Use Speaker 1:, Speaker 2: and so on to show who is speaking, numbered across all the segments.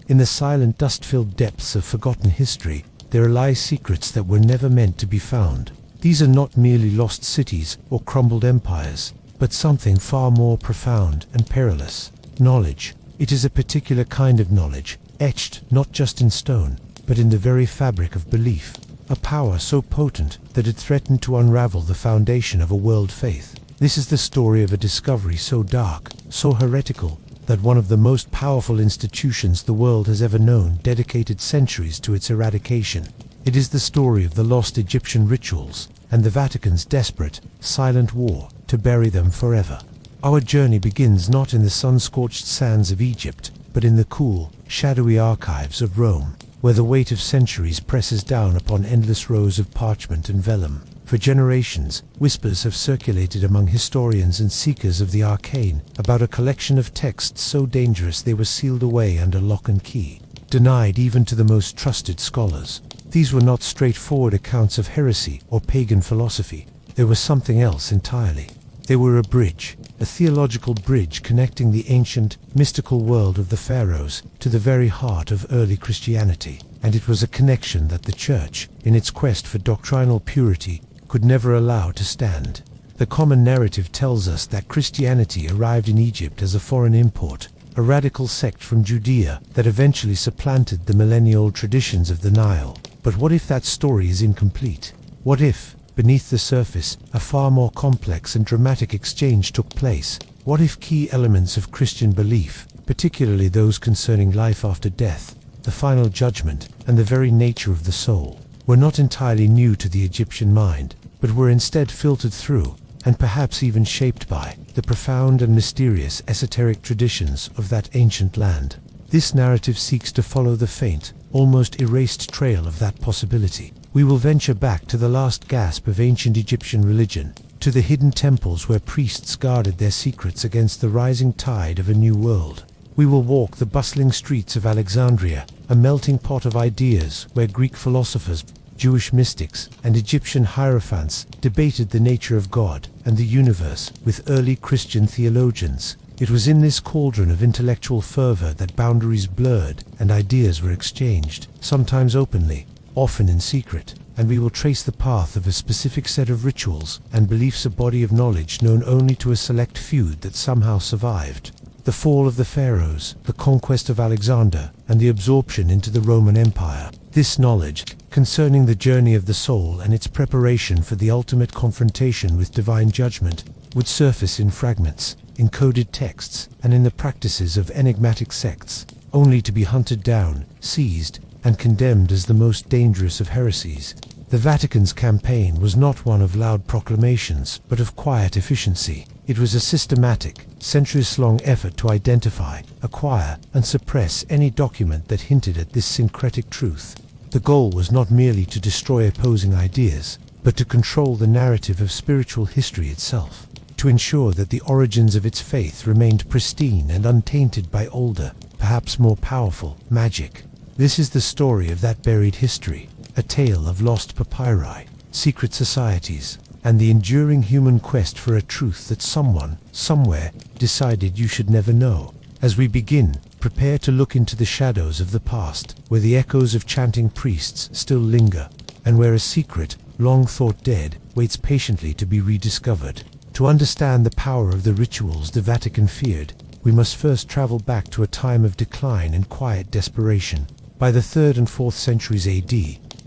Speaker 1: In the silent, dust-filled depths of forgotten history, there lie secrets that were never meant to be found. These are not merely lost cities or crumbled empires, but something far more profound and perilous. Knowledge. It is a particular kind of knowledge, etched not just in stone, but in the very fabric of belief. A power so potent that it threatened to unravel the foundation of a world faith. This is the story of a discovery so dark, so heretical, that one of the most powerful institutions the world has ever known dedicated centuries to its eradication. It is the story of the lost Egyptian rituals and the Vatican's desperate, silent war to bury them forever. Our journey begins not in the sun-scorched sands of Egypt, but in the cool, shadowy archives of Rome, where the weight of centuries presses down upon endless rows of parchment and vellum. For generations, whispers have circulated among historians and seekers of the arcane about a collection of texts so dangerous they were sealed away under lock and key, denied even to the most trusted scholars. These were not straightforward accounts of heresy or pagan philosophy. They were something else entirely. They were a bridge, a theological bridge connecting the ancient, mystical world of the pharaohs to the very heart of early Christianity. And it was a connection that the Church, in its quest for doctrinal purity, could never allow to stand. The common narrative tells us that Christianity arrived in Egypt as a foreign import, a radical sect from Judea that eventually supplanted the millennial traditions of the Nile. But what if that story is incomplete? What if, beneath the surface, a far more complex and dramatic exchange took place? What if key elements of Christian belief, particularly those concerning life after death, the final judgment, and the very nature of the soul, were not entirely new to the Egyptian mind, but were instead filtered through, and perhaps even shaped by, the profound and mysterious esoteric traditions of that ancient land? This narrative seeks to follow the faint, almost erased trail of that possibility. We will venture back to the last gasp of ancient Egyptian religion, to the hidden temples where priests guarded their secrets against the rising tide of a new world. We will walk the bustling streets of Alexandria, a melting pot of ideas where Greek philosophers, Jewish mystics, and Egyptian hierophants debated the nature of God and the universe with early Christian theologians. It was in this cauldron of intellectual fervor that boundaries blurred and ideas were exchanged, sometimes openly, often in secret, and we will trace the path of a specific set of rituals and beliefs, a body of knowledge known only to a select few that somehow survived. The fall of the pharaohs, the conquest of Alexander, and the absorption into the Roman Empire. This knowledge, concerning the journey of the soul and its preparation for the ultimate confrontation with divine judgment, would surface in fragments, in coded texts, and in the practices of enigmatic sects, only to be hunted down, seized, and condemned as the most dangerous of heresies. The Vatican's campaign was not one of loud proclamations, but of quiet efficiency. It was a systematic, centuries-long effort to identify, acquire, and suppress any document that hinted at this syncretic truth. The goal was not merely to destroy opposing ideas, but to control the narrative of spiritual history itself, to ensure that the origins of its faith remained pristine and untainted by older, perhaps more powerful, magic. This is the story of that buried history, a tale of lost papyri, secret societies, and the enduring human quest for a truth that someone, somewhere, decided you should never know. As we begin, prepare to look into the shadows of the past, where the echoes of chanting priests still linger, and where a secret, long thought dead, waits patiently to be rediscovered. To understand the power of the rituals the Vatican feared, we must first travel back to a time of decline and quiet desperation. By the 3rd and 4th centuries AD,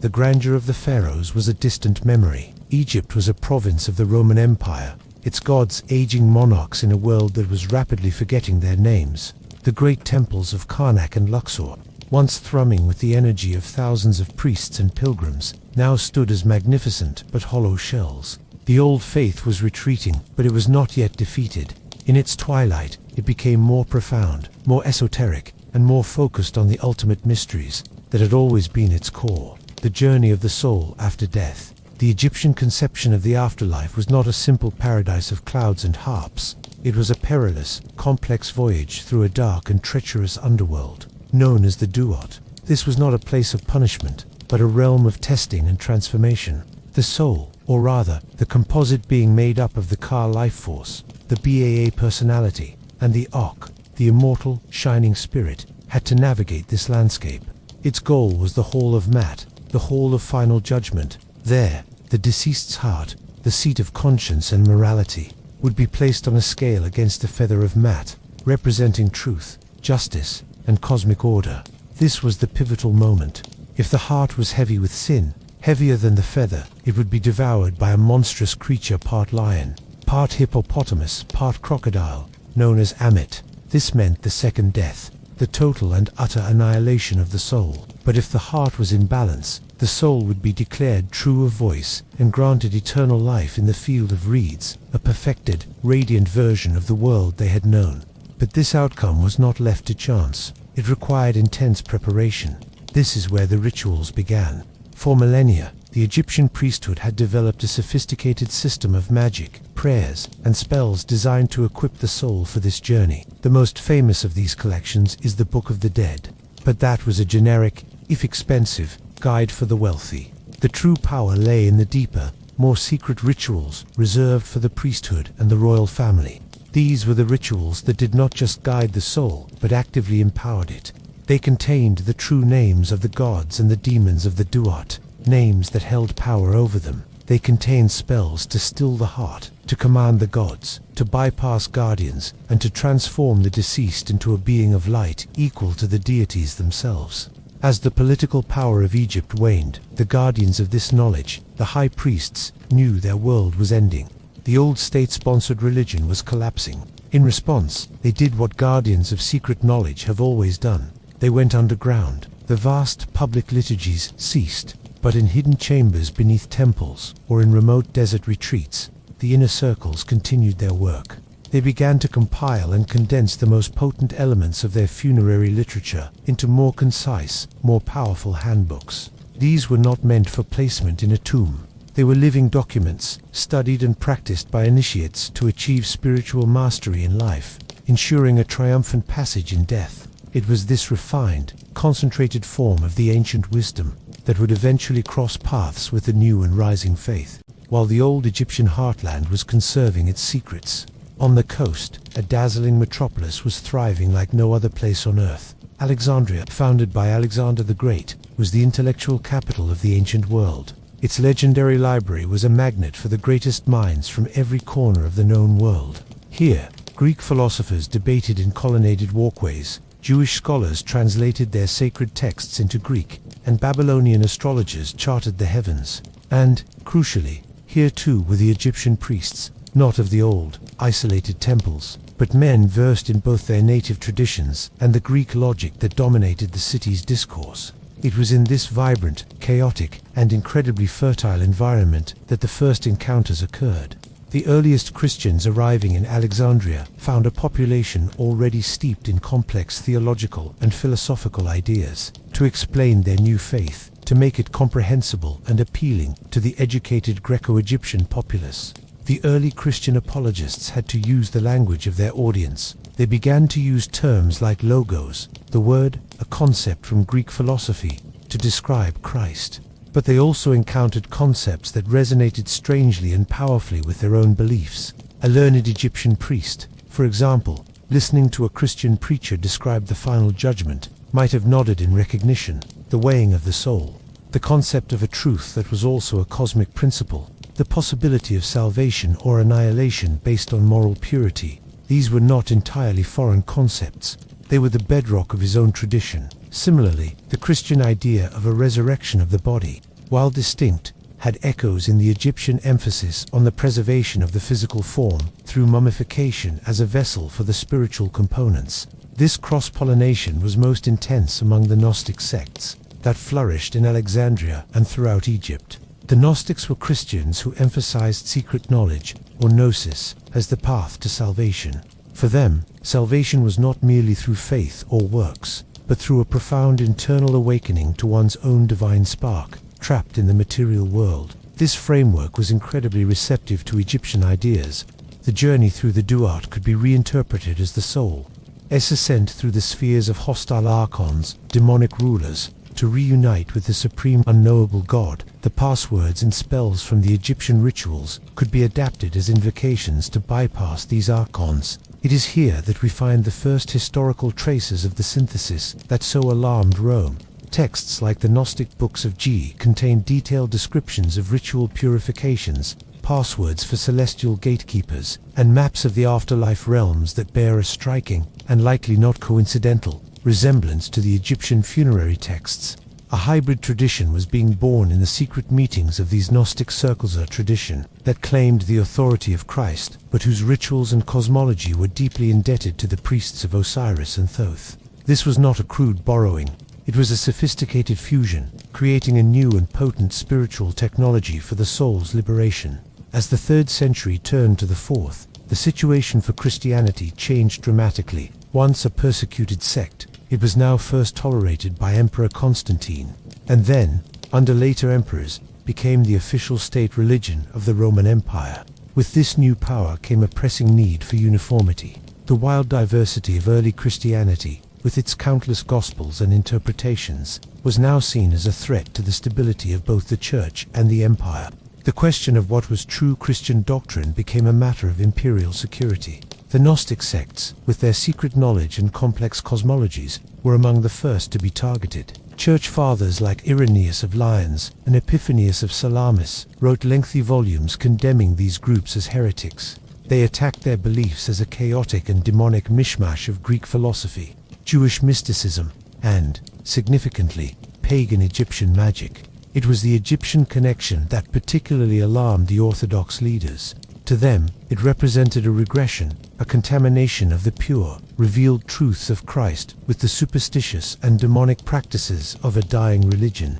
Speaker 1: the grandeur of the pharaohs was a distant memory. Egypt was a province of the Roman Empire, its gods aging monarchs in a world that was rapidly forgetting their names. The great temples of Karnak and Luxor, once thrumming with the energy of thousands of priests and pilgrims, now stood as magnificent but hollow shells. The old faith was retreating, but it was not yet defeated. In its twilight, it became more profound, more esoteric, and more focused on the ultimate mysteries that had always been its core. The journey of the soul after death. The Egyptian conception of the afterlife was not a simple paradise of clouds and harps. It was a perilous, complex voyage through a dark and treacherous underworld, known as the Duat. This was not a place of punishment, but a realm of testing and transformation. The soul, or rather, the composite being made up of the Ka life force, the Baa personality, and the Ok, the immortal, shining spirit, had to navigate this landscape. Its goal was the Hall of Mat, the Hall of Final Judgment. There, the deceased's heart, the seat of conscience and morality, would be placed on a scale against a feather of Mat, representing truth, justice, and cosmic order. This was the pivotal moment. If the heart was heavy with sin, heavier than the feather, it would be devoured by a monstrous creature, part lion, part hippopotamus, part crocodile, known as Amit. This meant the second death, the total and utter annihilation of the soul. But if the heart was in balance, the soul would be declared true of voice and granted eternal life in the field of reeds, a perfected, radiant version of the world they had known. But this outcome was not left to chance. It required intense preparation. This is where the rituals began. For millennia, the Egyptian priesthood had developed a sophisticated system of magic, prayers, and spells designed to equip the soul for this journey. The most famous of these collections is the Book of the Dead. But that was a generic, if expensive, guide for the wealthy. The true power lay in the deeper, more secret rituals reserved for the priesthood and the royal family. These were the rituals that did not just guide the soul, but actively empowered it. They contained the true names of the gods and the demons of the Duat, names that held power over them. They contained spells to still the heart, to command the gods, to bypass guardians, and to transform the deceased into a being of light equal to the deities themselves. As the political power of Egypt waned, the guardians of this knowledge, the high priests, knew their world was ending. The old state-sponsored religion was collapsing. In response, they did what guardians of secret knowledge have always done. They went underground. The vast public liturgies ceased, but in hidden chambers beneath temples or in remote desert retreats, the inner circles continued their work. They began to compile and condense the most potent elements of their funerary literature into more concise, more powerful handbooks. These were not meant for placement in a tomb. They were living documents, studied and practiced by initiates to achieve spiritual mastery in life, ensuring a triumphant passage in death. It was this refined, concentrated form of the ancient wisdom that would eventually cross paths with the new and rising faith, while the old Egyptian heartland was conserving its secrets. On the coast, a dazzling metropolis was thriving like no other place on earth. Alexandria, founded by Alexander the Great, was the intellectual capital of the ancient world. Its legendary library was a magnet for the greatest minds from every corner of the known world. Here, Greek philosophers debated in colonnaded walkways, Jewish scholars translated their sacred texts into Greek, and Babylonian astrologers charted the heavens. And, crucially, here too were the Egyptian priests, not of the old, isolated temples, but men versed in both their native traditions and the Greek logic that dominated the city's discourse. It was in this vibrant, chaotic, and incredibly fertile environment that the first encounters occurred. The earliest Christians arriving in Alexandria found a population already steeped in complex theological and philosophical ideas. To explain their new faith, to make it comprehensible and appealing to the educated Greco-Egyptian populace, the early Christian apologists had to use the language of their audience. They began to use terms like logos, the word, a concept from Greek philosophy, to describe Christ. But they also encountered concepts that resonated strangely and powerfully with their own beliefs. A learned Egyptian priest, for example, listening to a Christian preacher describe the final judgment, might have nodded in recognition. The weighing of the soul, the concept of a truth that was also a cosmic principle, the possibility of salvation or annihilation based on moral purity. These were not entirely foreign concepts. They were the bedrock of his own tradition. Similarly, the Christian idea of a resurrection of the body, while distinct, had echoes in the Egyptian emphasis on the preservation of the physical form through mummification as a vessel for the spiritual components. This cross-pollination was most intense among the Gnostic sects that flourished in Alexandria and throughout Egypt. The Gnostics were Christians who emphasized secret knowledge, or gnosis, as the path to salvation. For them, salvation was not merely through faith or works, but through a profound internal awakening to one's own divine spark, trapped in the material world. This framework was incredibly receptive to Egyptian ideas. The journey through the Duat could be reinterpreted as the soul's ascent through the spheres of hostile archons, demonic rulers, to reunite with the supreme unknowable God, The passwords and spells from the Egyptian rituals could be adapted as invocations to bypass these archons. It is here that we find the first historical traces of the synthesis that so alarmed Rome. Texts like the Gnostic books of G contain detailed descriptions of ritual purifications, passwords for celestial gatekeepers, and maps of the afterlife realms that bear a striking, and likely not coincidental, resemblance to the Egyptian funerary texts. A hybrid tradition was being born in the secret meetings of these Gnostic circles, a tradition that claimed the authority of Christ, but whose rituals and cosmology were deeply indebted to the priests of Osiris and Thoth. This was not a crude borrowing. It was a sophisticated fusion, creating a new and potent spiritual technology for the soul's liberation. As the 3rd century turned to the 4th, the situation for Christianity changed dramatically. Once a persecuted sect, it was now first tolerated by Emperor Constantine, and then, under later emperors, became the official state religion of the Roman Empire. With this new power came a pressing need for uniformity. The wild diversity of early Christianity, with its countless gospels and interpretations, was now seen as a threat to the stability of both the Church and the Empire. The question of what was true Christian doctrine became a matter of imperial security. The Gnostic sects, with their secret knowledge and complex cosmologies, were among the first to be targeted. Church fathers like Irenaeus of Lyons and Epiphanius of Salamis wrote lengthy volumes condemning these groups as heretics. They attacked their beliefs as a chaotic and demonic mishmash of Greek philosophy, Jewish mysticism, and, significantly, pagan Egyptian magic. It was the Egyptian connection that particularly alarmed the Orthodox leaders. To them, it represented a regression, a contamination of the pure, revealed truths of Christ with the superstitious and demonic practices of a dying religion.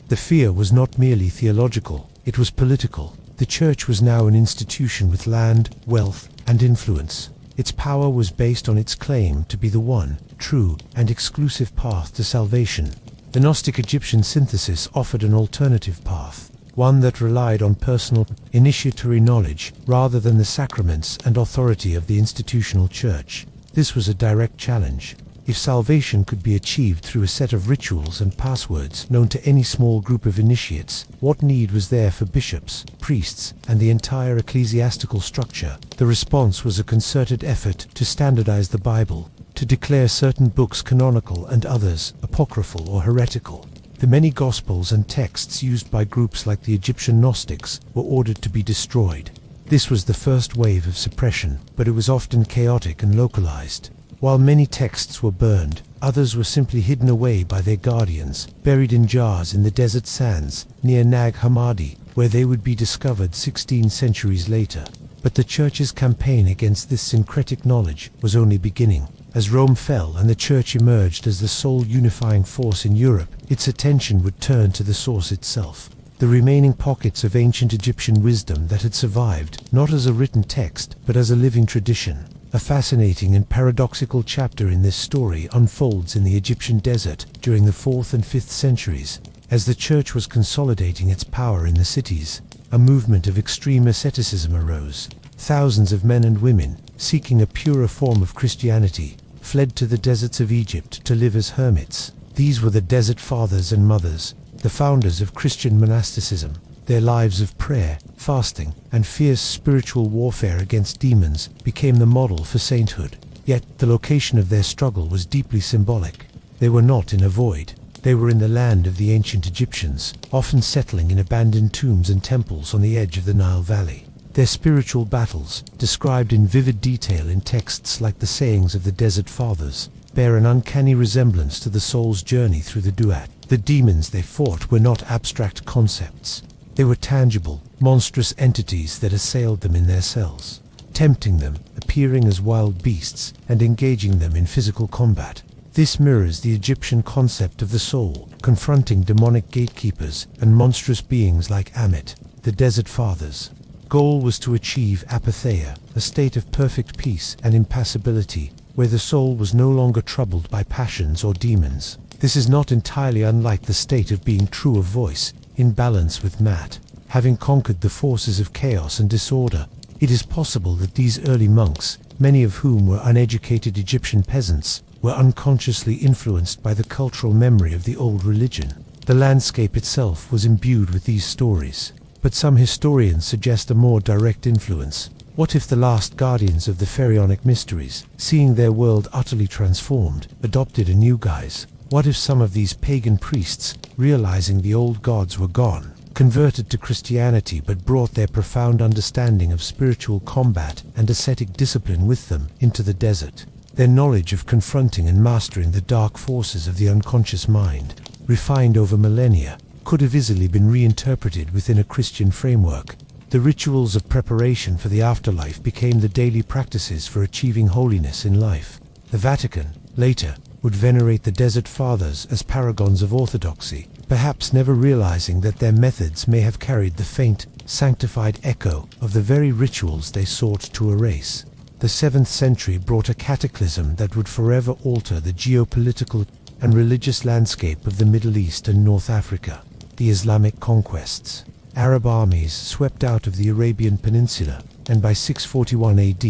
Speaker 1: The fear was not merely theological, it was political. The Church was now an institution with land, wealth, and influence. Its power was based on its claim to be the one, true, and exclusive path to salvation. The Gnostic Egyptian synthesis offered an alternative path, one that relied on personal, initiatory knowledge rather than the sacraments and authority of the institutional Church. This was a direct challenge. If salvation could be achieved through a set of rituals and passwords known to any small group of initiates, what need was there for bishops, priests, and the entire ecclesiastical structure? The response was a concerted effort to standardize the Bible, to declare certain books canonical and others apocryphal or heretical. The many Gospels and texts used by groups like the Egyptian Gnostics were ordered to be destroyed. This was the first wave of suppression, but it was often chaotic and localized. While many texts were burned, others were simply hidden away by their guardians, buried in jars in the desert sands near Nag Hammadi, where they would be discovered 16 centuries later. But the Church's campaign against this syncretic knowledge was only beginning. As Rome fell and the Church emerged as the sole unifying force in Europe, its attention would turn to the source itself. The remaining pockets of ancient Egyptian wisdom that had survived, not as a written text, but as a living tradition. A fascinating and paradoxical chapter in this story unfolds in the Egyptian desert during the 4th and 5th centuries. As the Church was consolidating its power in the cities, a movement of extreme asceticism arose. Thousands of men and women, seeking a purer form of Christianity, fled to the deserts of Egypt to live as hermits. These were the Desert Fathers and Mothers, the founders of Christian monasticism. Their lives of prayer, fasting, and fierce spiritual warfare against demons became the model for sainthood. Yet the location of their struggle was deeply symbolic. They were not in a void. They were in the land of the ancient Egyptians, often settling in abandoned tombs and temples on the edge of the Nile Valley. Their spiritual battles, described in vivid detail in texts like the sayings of the Desert Fathers, bear an uncanny resemblance to the soul's journey through the Duat. The demons they fought were not abstract concepts. They were tangible, monstrous entities that assailed them in their cells, tempting them, appearing as wild beasts, and engaging them in physical combat. This mirrors the Egyptian concept of the soul, confronting demonic gatekeepers and monstrous beings like Ammit, the Desert Fathers. Goal was to achieve apatheia, a state of perfect peace and impassibility, where the soul was no longer troubled by passions or demons. This is not entirely unlike the state of being true of voice, in balance with Mat. Having conquered the forces of chaos and disorder, it is possible that these early monks, many of whom were uneducated Egyptian peasants, were unconsciously influenced by the cultural memory of the old religion. The landscape itself was imbued with these stories. But some historians suggest a more direct influence. What if the last guardians of the pharaonic mysteries, seeing their world utterly transformed, adopted a new guise? What if some of these pagan priests, realizing the old gods were gone, converted to Christianity but brought their profound understanding of spiritual combat and ascetic discipline with them into the desert? Their knowledge of confronting and mastering the dark forces of the unconscious mind, refined over millennia, could have easily been reinterpreted within a Christian framework. The rituals of preparation for the afterlife became the daily practices for achieving holiness in life. The Vatican, later, would venerate the Desert Fathers as paragons of orthodoxy, perhaps never realizing that their methods may have carried the faint, sanctified echo of the very rituals they sought to erase. The 7th century brought a cataclysm that would forever alter the geopolitical and religious landscape of the Middle East and North Africa. The Islamic conquests. Arab armies swept out of the Arabian Peninsula, and by 641 AD,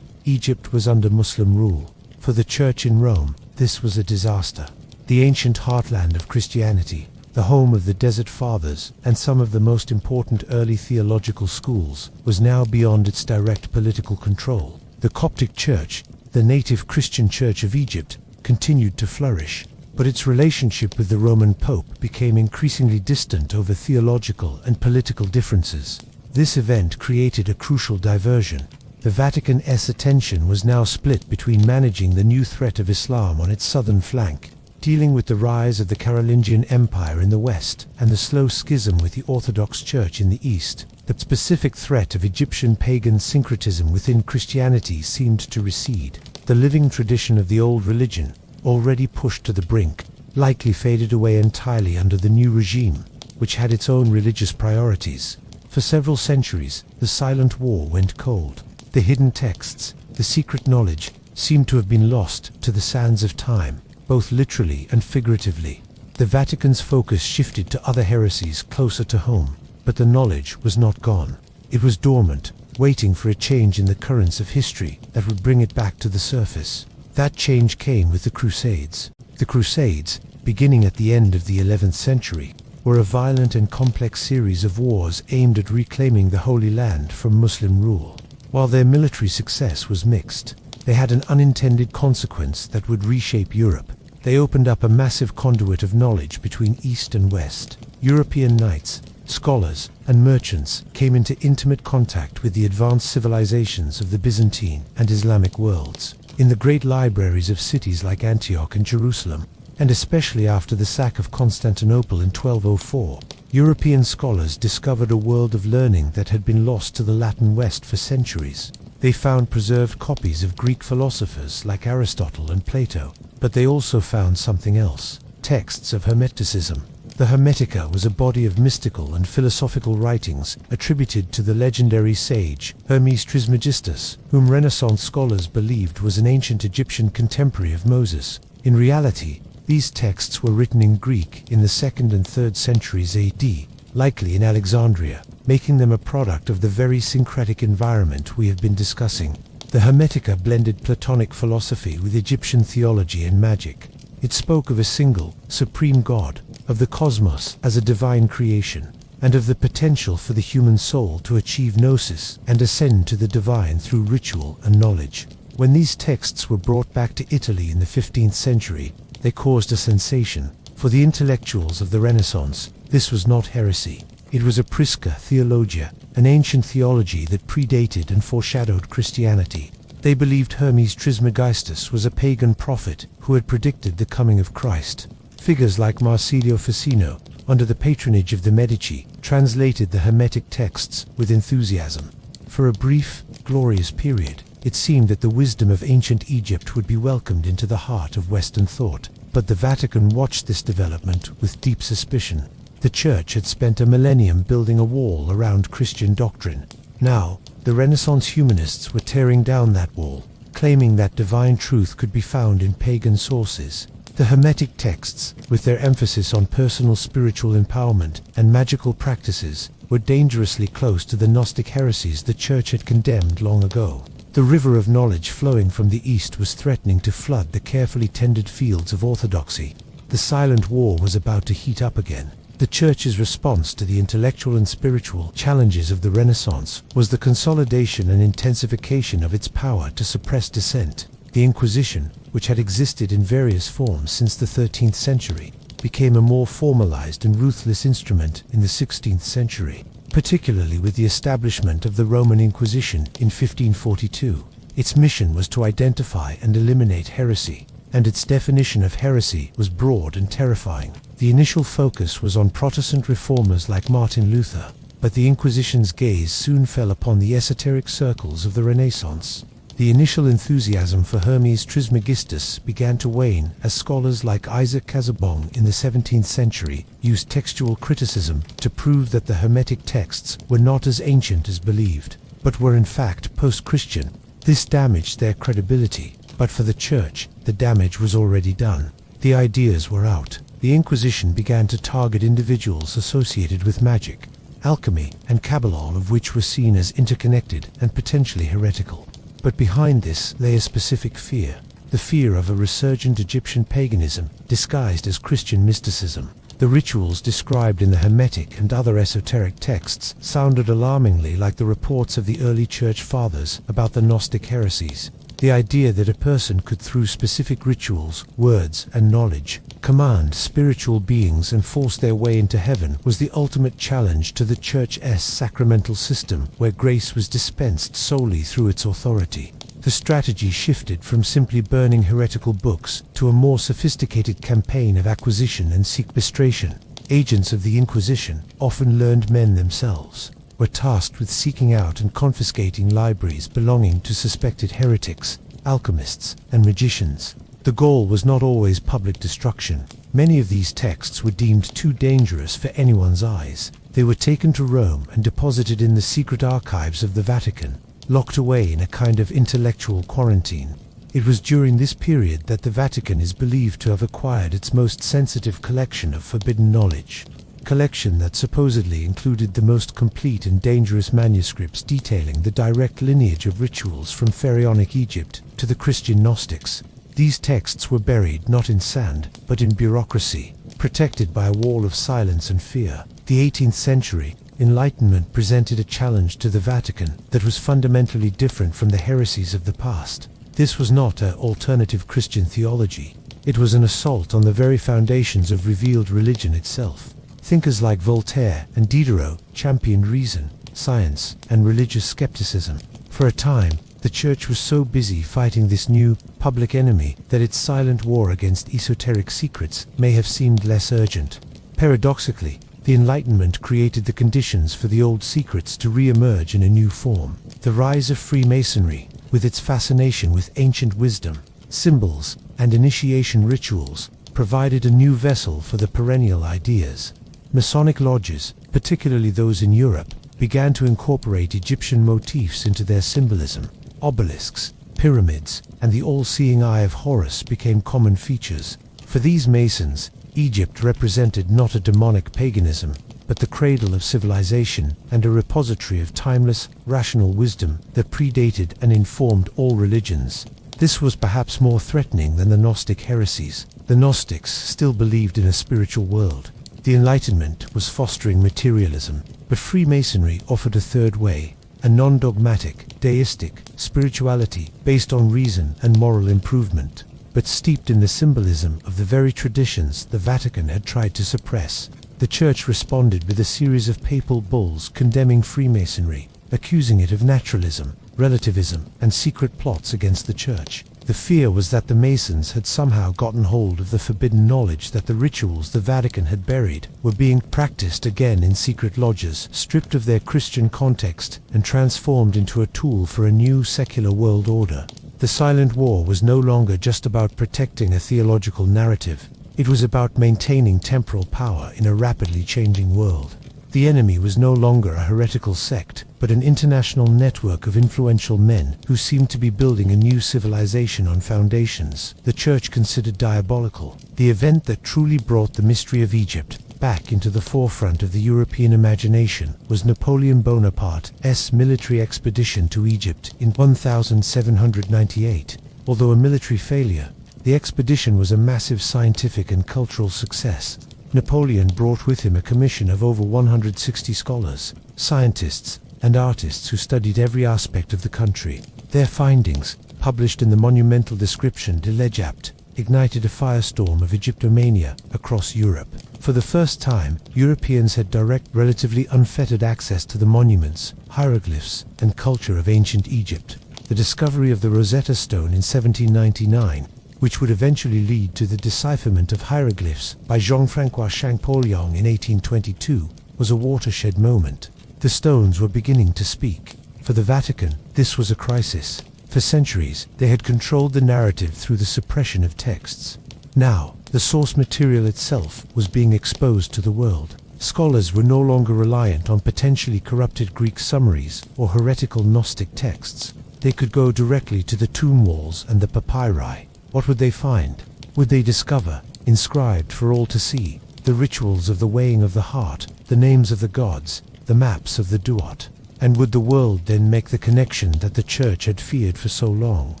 Speaker 1: Egypt was under Muslim rule. For the Church in Rome, this was a disaster. The ancient heartland of Christianity, the home of the Desert Fathers and some of the most important early theological schools, was now beyond its direct political control. The Coptic Church, the native Christian Church of Egypt, continued to flourish, but its relationship with the Roman Pope became increasingly distant over theological and political differences. This event created a crucial diversion. The Vatican's attention was now split between managing the new threat of Islam on its southern flank, dealing with the rise of the Carolingian Empire in the west, and the slow schism with the Orthodox Church in the east. The specific threat of Egyptian pagan syncretism within Christianity seemed to recede. The living tradition of the old religion, already pushed to the brink, likely faded away entirely under the new regime, which had its own religious priorities. For several centuries, the silent war went cold. The hidden texts, the secret knowledge, seemed to have been lost to the sands of time, both literally and figuratively. The Vatican's focus shifted to other heresies closer to home, but the knowledge was not gone. It was dormant, waiting for a change in the currents of history that would bring it back to the surface. That change came with the Crusades. The Crusades, beginning at the end of the 11th century, were a violent and complex series of wars aimed at reclaiming the Holy Land from Muslim rule. While their military success was mixed, they had an unintended consequence that would reshape Europe. They opened up a massive conduit of knowledge between East and West. European knights, scholars, and merchants came into intimate contact with the advanced civilizations of the Byzantine and Islamic worlds. In the great libraries of cities like Antioch and Jerusalem, and especially after the sack of Constantinople in 1204, European scholars discovered a world of learning that had been lost to the Latin West for centuries. They found preserved copies of Greek philosophers like Aristotle and Plato, but they also found something else: texts of Hermeticism. The Hermetica was a body of mystical and philosophical writings attributed to the legendary sage Hermes Trismegistus, whom Renaissance scholars believed was an ancient Egyptian contemporary of Moses. In reality, these texts were written in Greek in the 2nd and 3rd centuries AD, likely in Alexandria, making them a product of the very syncretic environment we have been discussing. The Hermetica blended Platonic philosophy with Egyptian theology and magic. It spoke of a single, supreme God, of the cosmos as a divine creation, and of the potential for the human soul to achieve gnosis and ascend to the divine through ritual and knowledge. When these texts were brought back to Italy in the 15th century, they caused a sensation. For the intellectuals of the Renaissance, this was not heresy. It was a Prisca theologia, an ancient theology that predated and foreshadowed Christianity. They believed Hermes Trismegistus was a pagan prophet who had predicted the coming of Christ. Figures like Marsilio Ficino, under the patronage of the Medici, translated the Hermetic texts with enthusiasm. For a brief, glorious period, it seemed that the wisdom of ancient Egypt would be welcomed into the heart of Western thought. But the Vatican watched this development with deep suspicion. The Church had spent a millennium building a wall around Christian doctrine. Now, the Renaissance humanists were tearing down that wall, claiming that divine truth could be found in pagan sources. The Hermetic texts, with their emphasis on personal spiritual empowerment and magical practices, were dangerously close to the Gnostic heresies the Church had condemned long ago. The river of knowledge flowing from the East was threatening to flood the carefully tended fields of orthodoxy. The silent war was about to heat up again. The Church's response to the intellectual and spiritual challenges of the Renaissance was the consolidation and intensification of its power to suppress dissent. The Inquisition, which had existed in various forms since the 13th century, became a more formalized and ruthless instrument in the 16th century, particularly with the establishment of the Roman Inquisition in 1542. Its mission was to identify and eliminate heresy, and its definition of heresy was broad and terrifying. The initial focus was on Protestant reformers like Martin Luther, but the Inquisition's gaze soon fell upon the esoteric circles of the Renaissance. The initial enthusiasm for Hermes Trismegistus began to wane as scholars like Isaac Casaubon in the 17th century used textual criticism to prove that the Hermetic texts were not as ancient as believed, but were in fact post-Christian. This damaged their credibility, but for the Church, the damage was already done. The ideas were out. The Inquisition began to target individuals associated with magic, alchemy, and Kabbalah, all of which were seen as interconnected and potentially heretical. But behind this lay a specific fear, the fear of a resurgent Egyptian paganism disguised as Christian mysticism. The rituals described in the Hermetic and other esoteric texts sounded alarmingly like the reports of the early Church Fathers about the Gnostic heresies. The idea that a person could, through specific rituals, words, and knowledge, command spiritual beings and force their way into heaven was the ultimate challenge to the Church's sacramental system, where grace was dispensed solely through its authority. The strategy shifted from simply burning heretical books to a more sophisticated campaign of acquisition and sequestration. Agents of the Inquisition, often learned men themselves, were tasked with seeking out and confiscating libraries belonging to suspected heretics, alchemists, and magicians. The goal was not always public destruction. Many of these texts were deemed too dangerous for anyone's eyes. They were taken to Rome and deposited in the secret archives of the Vatican, locked away in a kind of intellectual quarantine. It was during this period that the Vatican is believed to have acquired its most sensitive collection of forbidden knowledge. Collection that supposedly included the most complete and dangerous manuscripts detailing the direct lineage of rituals from pharaonic Egypt to the Christian Gnostics. These texts were buried not in sand, but in bureaucracy, protected by a wall of silence and fear. The 18th century Enlightenment presented a challenge to the Vatican that was fundamentally different from the heresies of the past. This was not an alternative Christian theology. It was an assault on the very foundations of revealed religion itself. Thinkers like Voltaire and Diderot championed reason, science, and religious skepticism. For a time, the Church was so busy fighting this new, public enemy that its silent war against esoteric secrets may have seemed less urgent. Paradoxically, the Enlightenment created the conditions for the old secrets to re-emerge in a new form. The rise of Freemasonry, with its fascination with ancient wisdom, symbols, and initiation rituals, provided a new vessel for the perennial ideas. Masonic lodges, particularly those in Europe, began to incorporate Egyptian motifs into their symbolism. Obelisks, pyramids, and the all-seeing eye of Horus became common features. For these Masons, Egypt represented not a demonic paganism, but the cradle of civilization and a repository of timeless, rational wisdom that predated and informed all religions. This was perhaps more threatening than the Gnostic heresies. The Gnostics still believed in a spiritual world. The Enlightenment was fostering materialism, but Freemasonry offered a third way, a non-dogmatic, deistic spirituality based on reason and moral improvement, but steeped in the symbolism of the very traditions the Vatican had tried to suppress. The Church responded with a series of papal bulls condemning Freemasonry, accusing it of naturalism, relativism, and secret plots against the Church. The fear was that the Masons had somehow gotten hold of the forbidden knowledge that the rituals the Vatican had buried were being practiced again in secret lodges, stripped of their Christian context and transformed into a tool for a new secular world order. The silent war was no longer just about protecting a theological narrative. It was about maintaining temporal power in a rapidly changing world. The enemy was no longer a heretical sect, but an international network of influential men who seemed to be building a new civilization on foundations the Church considered diabolical. The event that truly brought the mystery of Egypt back into the forefront of the European imagination was Napoleon Bonaparte's military expedition to Egypt in 1798. Although a military failure, the expedition was a massive scientific and cultural success. Napoleon brought with him a commission of over 160 scholars, scientists, and artists who studied every aspect of the country. Their findings, published in the monumental description de l'Egypte, ignited a firestorm of Egyptomania across Europe. For the first time, Europeans had direct, relatively unfettered access to the monuments, hieroglyphs, and culture of ancient Egypt. The discovery of the Rosetta Stone in 1799, which would eventually lead to the decipherment of hieroglyphs by Jean-Francois Champollion in 1822, was a watershed moment. The stones were beginning to speak. For the Vatican, this was a crisis. For centuries, they had controlled the narrative through the suppression of texts. Now, the source material itself was being exposed to the world. Scholars were no longer reliant on potentially corrupted Greek summaries or heretical Gnostic texts. They could go directly to the tomb walls and the papyri. What would they find? Would they discover, inscribed for all to see, the rituals of the weighing of the heart, the names of the gods, the maps of the Duat? And would the world then make the connection that the Church had feared for so long?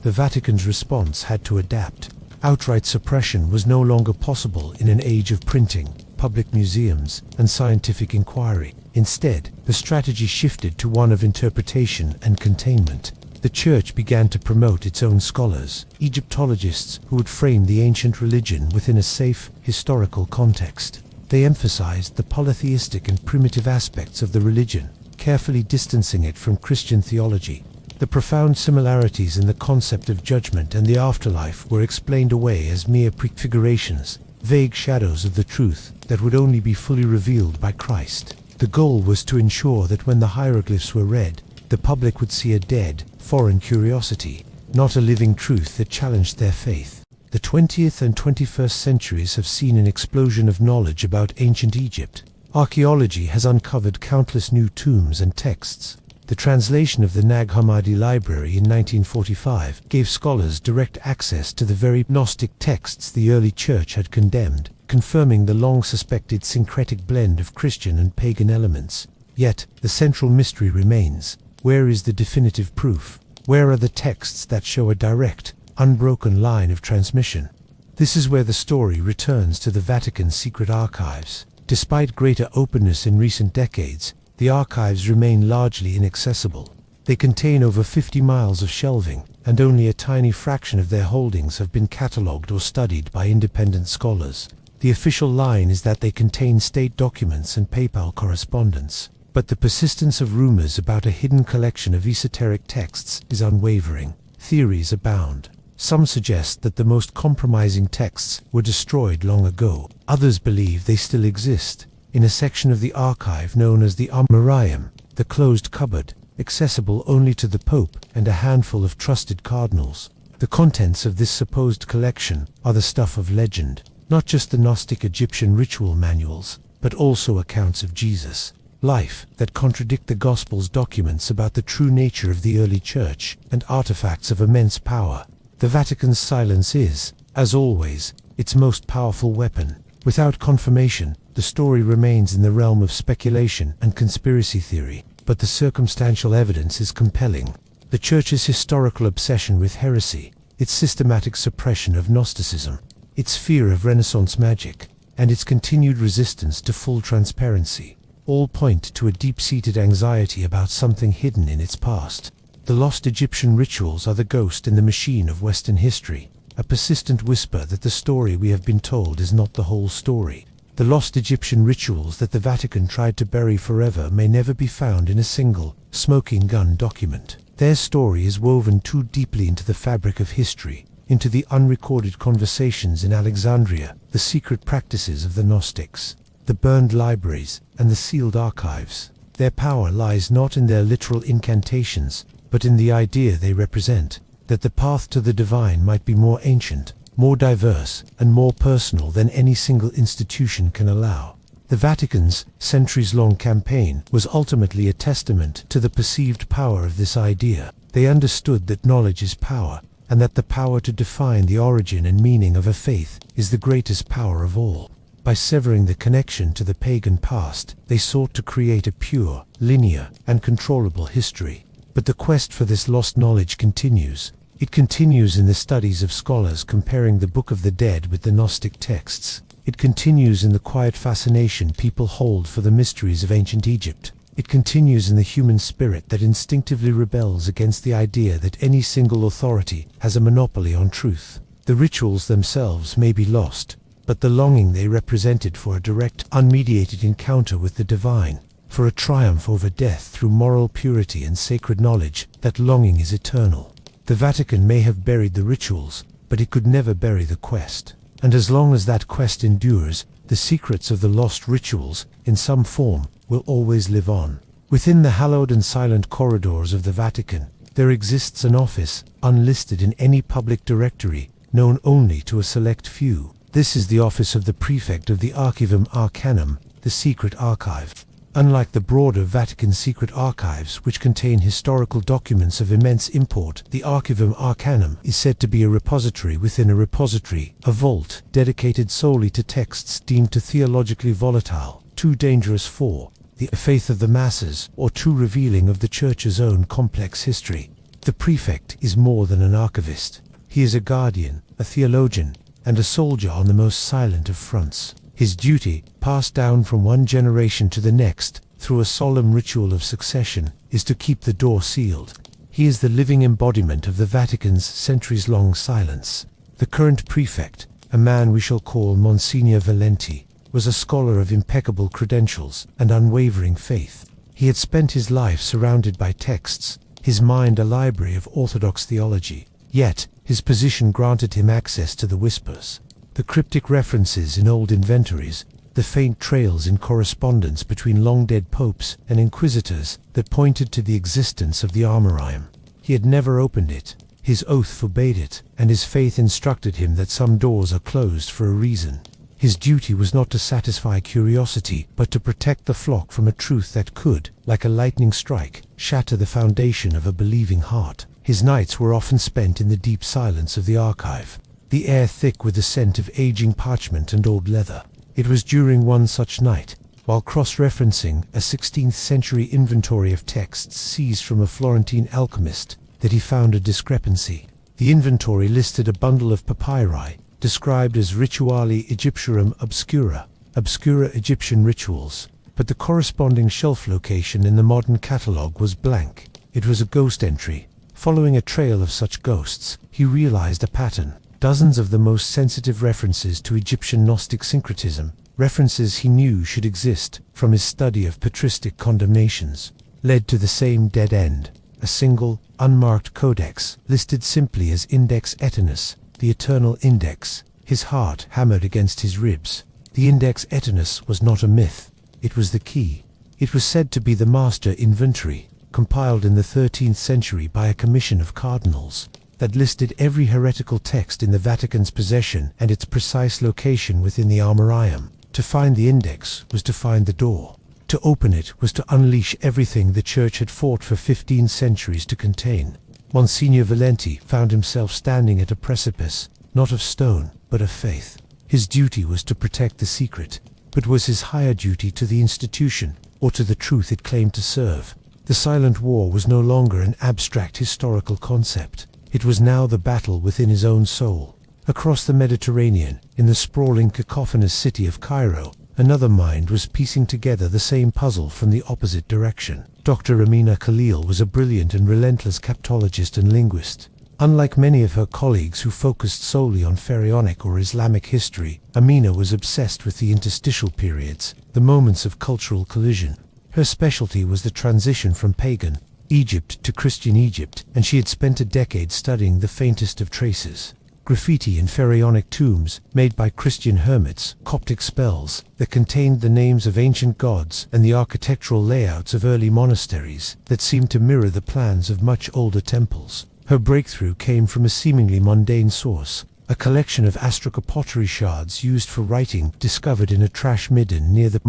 Speaker 1: The Vatican's response had to adapt. Outright suppression was no longer possible in an age of printing, public museums, and scientific inquiry. Instead, the strategy shifted to one of interpretation and containment. The Church began to promote its own scholars, Egyptologists who would frame the ancient religion within a safe, historical context. They emphasized the polytheistic and primitive aspects of the religion, carefully distancing it from Christian theology. The profound similarities in the concept of judgment and the afterlife were explained away as mere prefigurations, vague shadows of the truth that would only be fully revealed by Christ. The goal was to ensure that when the hieroglyphs were read, the public would see a dead, foreign curiosity, not a living truth that challenged their faith. The 20th and 21st centuries have seen an explosion of knowledge about ancient Egypt. Archaeology has uncovered countless new tombs and texts. The translation of the Nag Hammadi Library in 1945 gave scholars direct access to the very Gnostic texts the early Church had condemned, confirming the long-suspected syncretic blend of Christian and pagan elements. Yet, the central mystery remains. Where is the definitive proof? Where are the texts that show a direct, unbroken line of transmission? This is where the story returns to the Vatican's secret archives. Despite greater openness in recent decades, the archives remain largely inaccessible. They contain over 50 miles of shelving, and only a tiny fraction of their holdings have been catalogued or studied by independent scholars. The official line is that they contain state documents and PayPal correspondence. But the persistence of rumors about a hidden collection of esoteric texts is unwavering. Theories abound. Some suggest that the most compromising texts were destroyed long ago. Others believe they still exist, in a section of the archive known as the Armorium, the closed cupboard, accessible only to the Pope and a handful of trusted cardinals. The contents of this supposed collection are the stuff of legend, not just the Gnostic Egyptian ritual manuals, but also accounts of Jesus' life that contradict the Gospel's documents about the true nature of the early Church, and artifacts of immense power. The Vatican's silence is, as always, its most powerful weapon. Without confirmation, the story remains in the realm of speculation and conspiracy theory, but the circumstantial evidence is compelling. The Church's historical obsession with heresy, its systematic suppression of Gnosticism, its fear of Renaissance magic, and its continued resistance to full transparency, all point to a deep-seated anxiety about something hidden in its past. The lost Egyptian rituals are the ghost in the machine of Western history, a persistent whisper that the story we have been told is not the whole story. The lost Egyptian rituals that the Vatican tried to bury forever may never be found in a single, smoking gun document. Their story is woven too deeply into the fabric of history, into the unrecorded conversations in Alexandria, the secret practices of the Gnostics, the burned libraries, and the sealed archives. Their power lies not in their literal incantations, but in the idea they represent, that the path to the divine might be more ancient, more diverse, and more personal than any single institution can allow. The Vatican's centuries-long campaign was ultimately a testament to the perceived power of this idea. They understood that knowledge is power, and that the power to define the origin and meaning of a faith is the greatest power of all. By severing the connection to the pagan past, they sought to create a pure, linear, and controllable history. But the quest for this lost knowledge continues. It continues in the studies of scholars comparing the Book of the Dead with the Gnostic texts, It continues in the quiet fascination people hold for the mysteries of ancient Egypt. It continues in the human spirit that instinctively rebels against the idea that any single authority has a monopoly on truth. The rituals themselves may be lost, but the longing they represented for a direct, unmediated encounter with the divine, for a triumph over death through moral purity and sacred knowledge, that longing is eternal. The Vatican may have buried the rituals, but it could never bury the quest. And as long as that quest endures, the secrets of the lost rituals, in some form, will always live on. Within the hallowed and silent corridors of the Vatican, there exists an office, unlisted in any public directory, known only to a select few. This is the office of the prefect of the Archivum Arcanum, the secret archive. Unlike the broader Vatican secret archives, which contain historical documents of immense import, the Archivum Arcanum is said to be a repository within a repository, a vault dedicated solely to texts deemed too theologically volatile, too dangerous for the faith of the masses, or too revealing of the Church's own complex history. The prefect is more than an archivist. He is a guardian, a theologian, and a soldier on the most silent of fronts. His duty, passed down from one generation to the next, through a solemn ritual of succession, is to keep the door sealed. He is the living embodiment of the Vatican's centuries-long silence. The current prefect, a man we shall call Monsignor Valenti, was a scholar of impeccable credentials and unwavering faith. He had spent his life surrounded by texts, his mind a library of orthodox theology. Yet, his position granted him access to the whispers, the cryptic references in old inventories, the faint trails in correspondence between long-dead popes and inquisitors that pointed to the existence of the armorium. He had never opened it. His oath forbade it, and his faith instructed him that some doors are closed for a reason. His duty was not to satisfy curiosity, but to protect the flock from a truth that could, like a lightning strike, shatter the foundation of a believing heart. His nights were often spent in the deep silence of the archive, the air thick with the scent of aging parchment and old leather. It was during one such night, while cross-referencing a 16th century inventory of texts seized from a Florentine alchemist, that he found a discrepancy. The inventory listed a bundle of papyri, described as Rituali Egyptiarum Obscura, obscura Egyptian rituals, but the corresponding shelf location in the modern catalogue was blank. It was a ghost entry. Following a trail of such ghosts, he realized a pattern. Dozens of the most sensitive references to Egyptian Gnostic syncretism, references he knew should exist from his study of patristic condemnations, led to the same dead end. A single, unmarked codex, listed simply as Index Eternus, the eternal index. His heart hammered against his ribs. The Index Eternus was not a myth. It was the key. It was said to be the master inventory, compiled in the 13th century by a commission of cardinals, that listed every heretical text in the Vatican's possession and its precise location within the armorium. To find the index was to find the door. To open it was to unleash everything the Church had fought for 15 centuries to contain. Monsignor Valenti found himself standing at a precipice, not of stone, but of faith. His duty was to protect the secret, but was his higher duty to the institution, or to the truth it claimed to serve? The silent war was no longer an abstract historical concept. It was now the battle within his own soul. Across the Mediterranean, in the sprawling cacophonous city of Cairo, another mind was piecing together the same puzzle from the opposite direction. Dr. Amina Khalil was a brilliant and relentless captologist and linguist. Unlike many of her colleagues who focused solely on pharaonic or Islamic history, Amina was obsessed with the interstitial periods, the moments of cultural collision. Her specialty was the transition from pagan Egypt to Christian Egypt, and she had spent a decade studying the faintest of traces. Graffiti in pharaonic tombs, made by Christian hermits, Coptic spells that contained the names of ancient gods, and the architectural layouts of early monasteries that seemed to mirror the plans of much older temples. Her breakthrough came from a seemingly mundane source, a collection of Astraca pottery shards used for writing discovered in a trash midden near the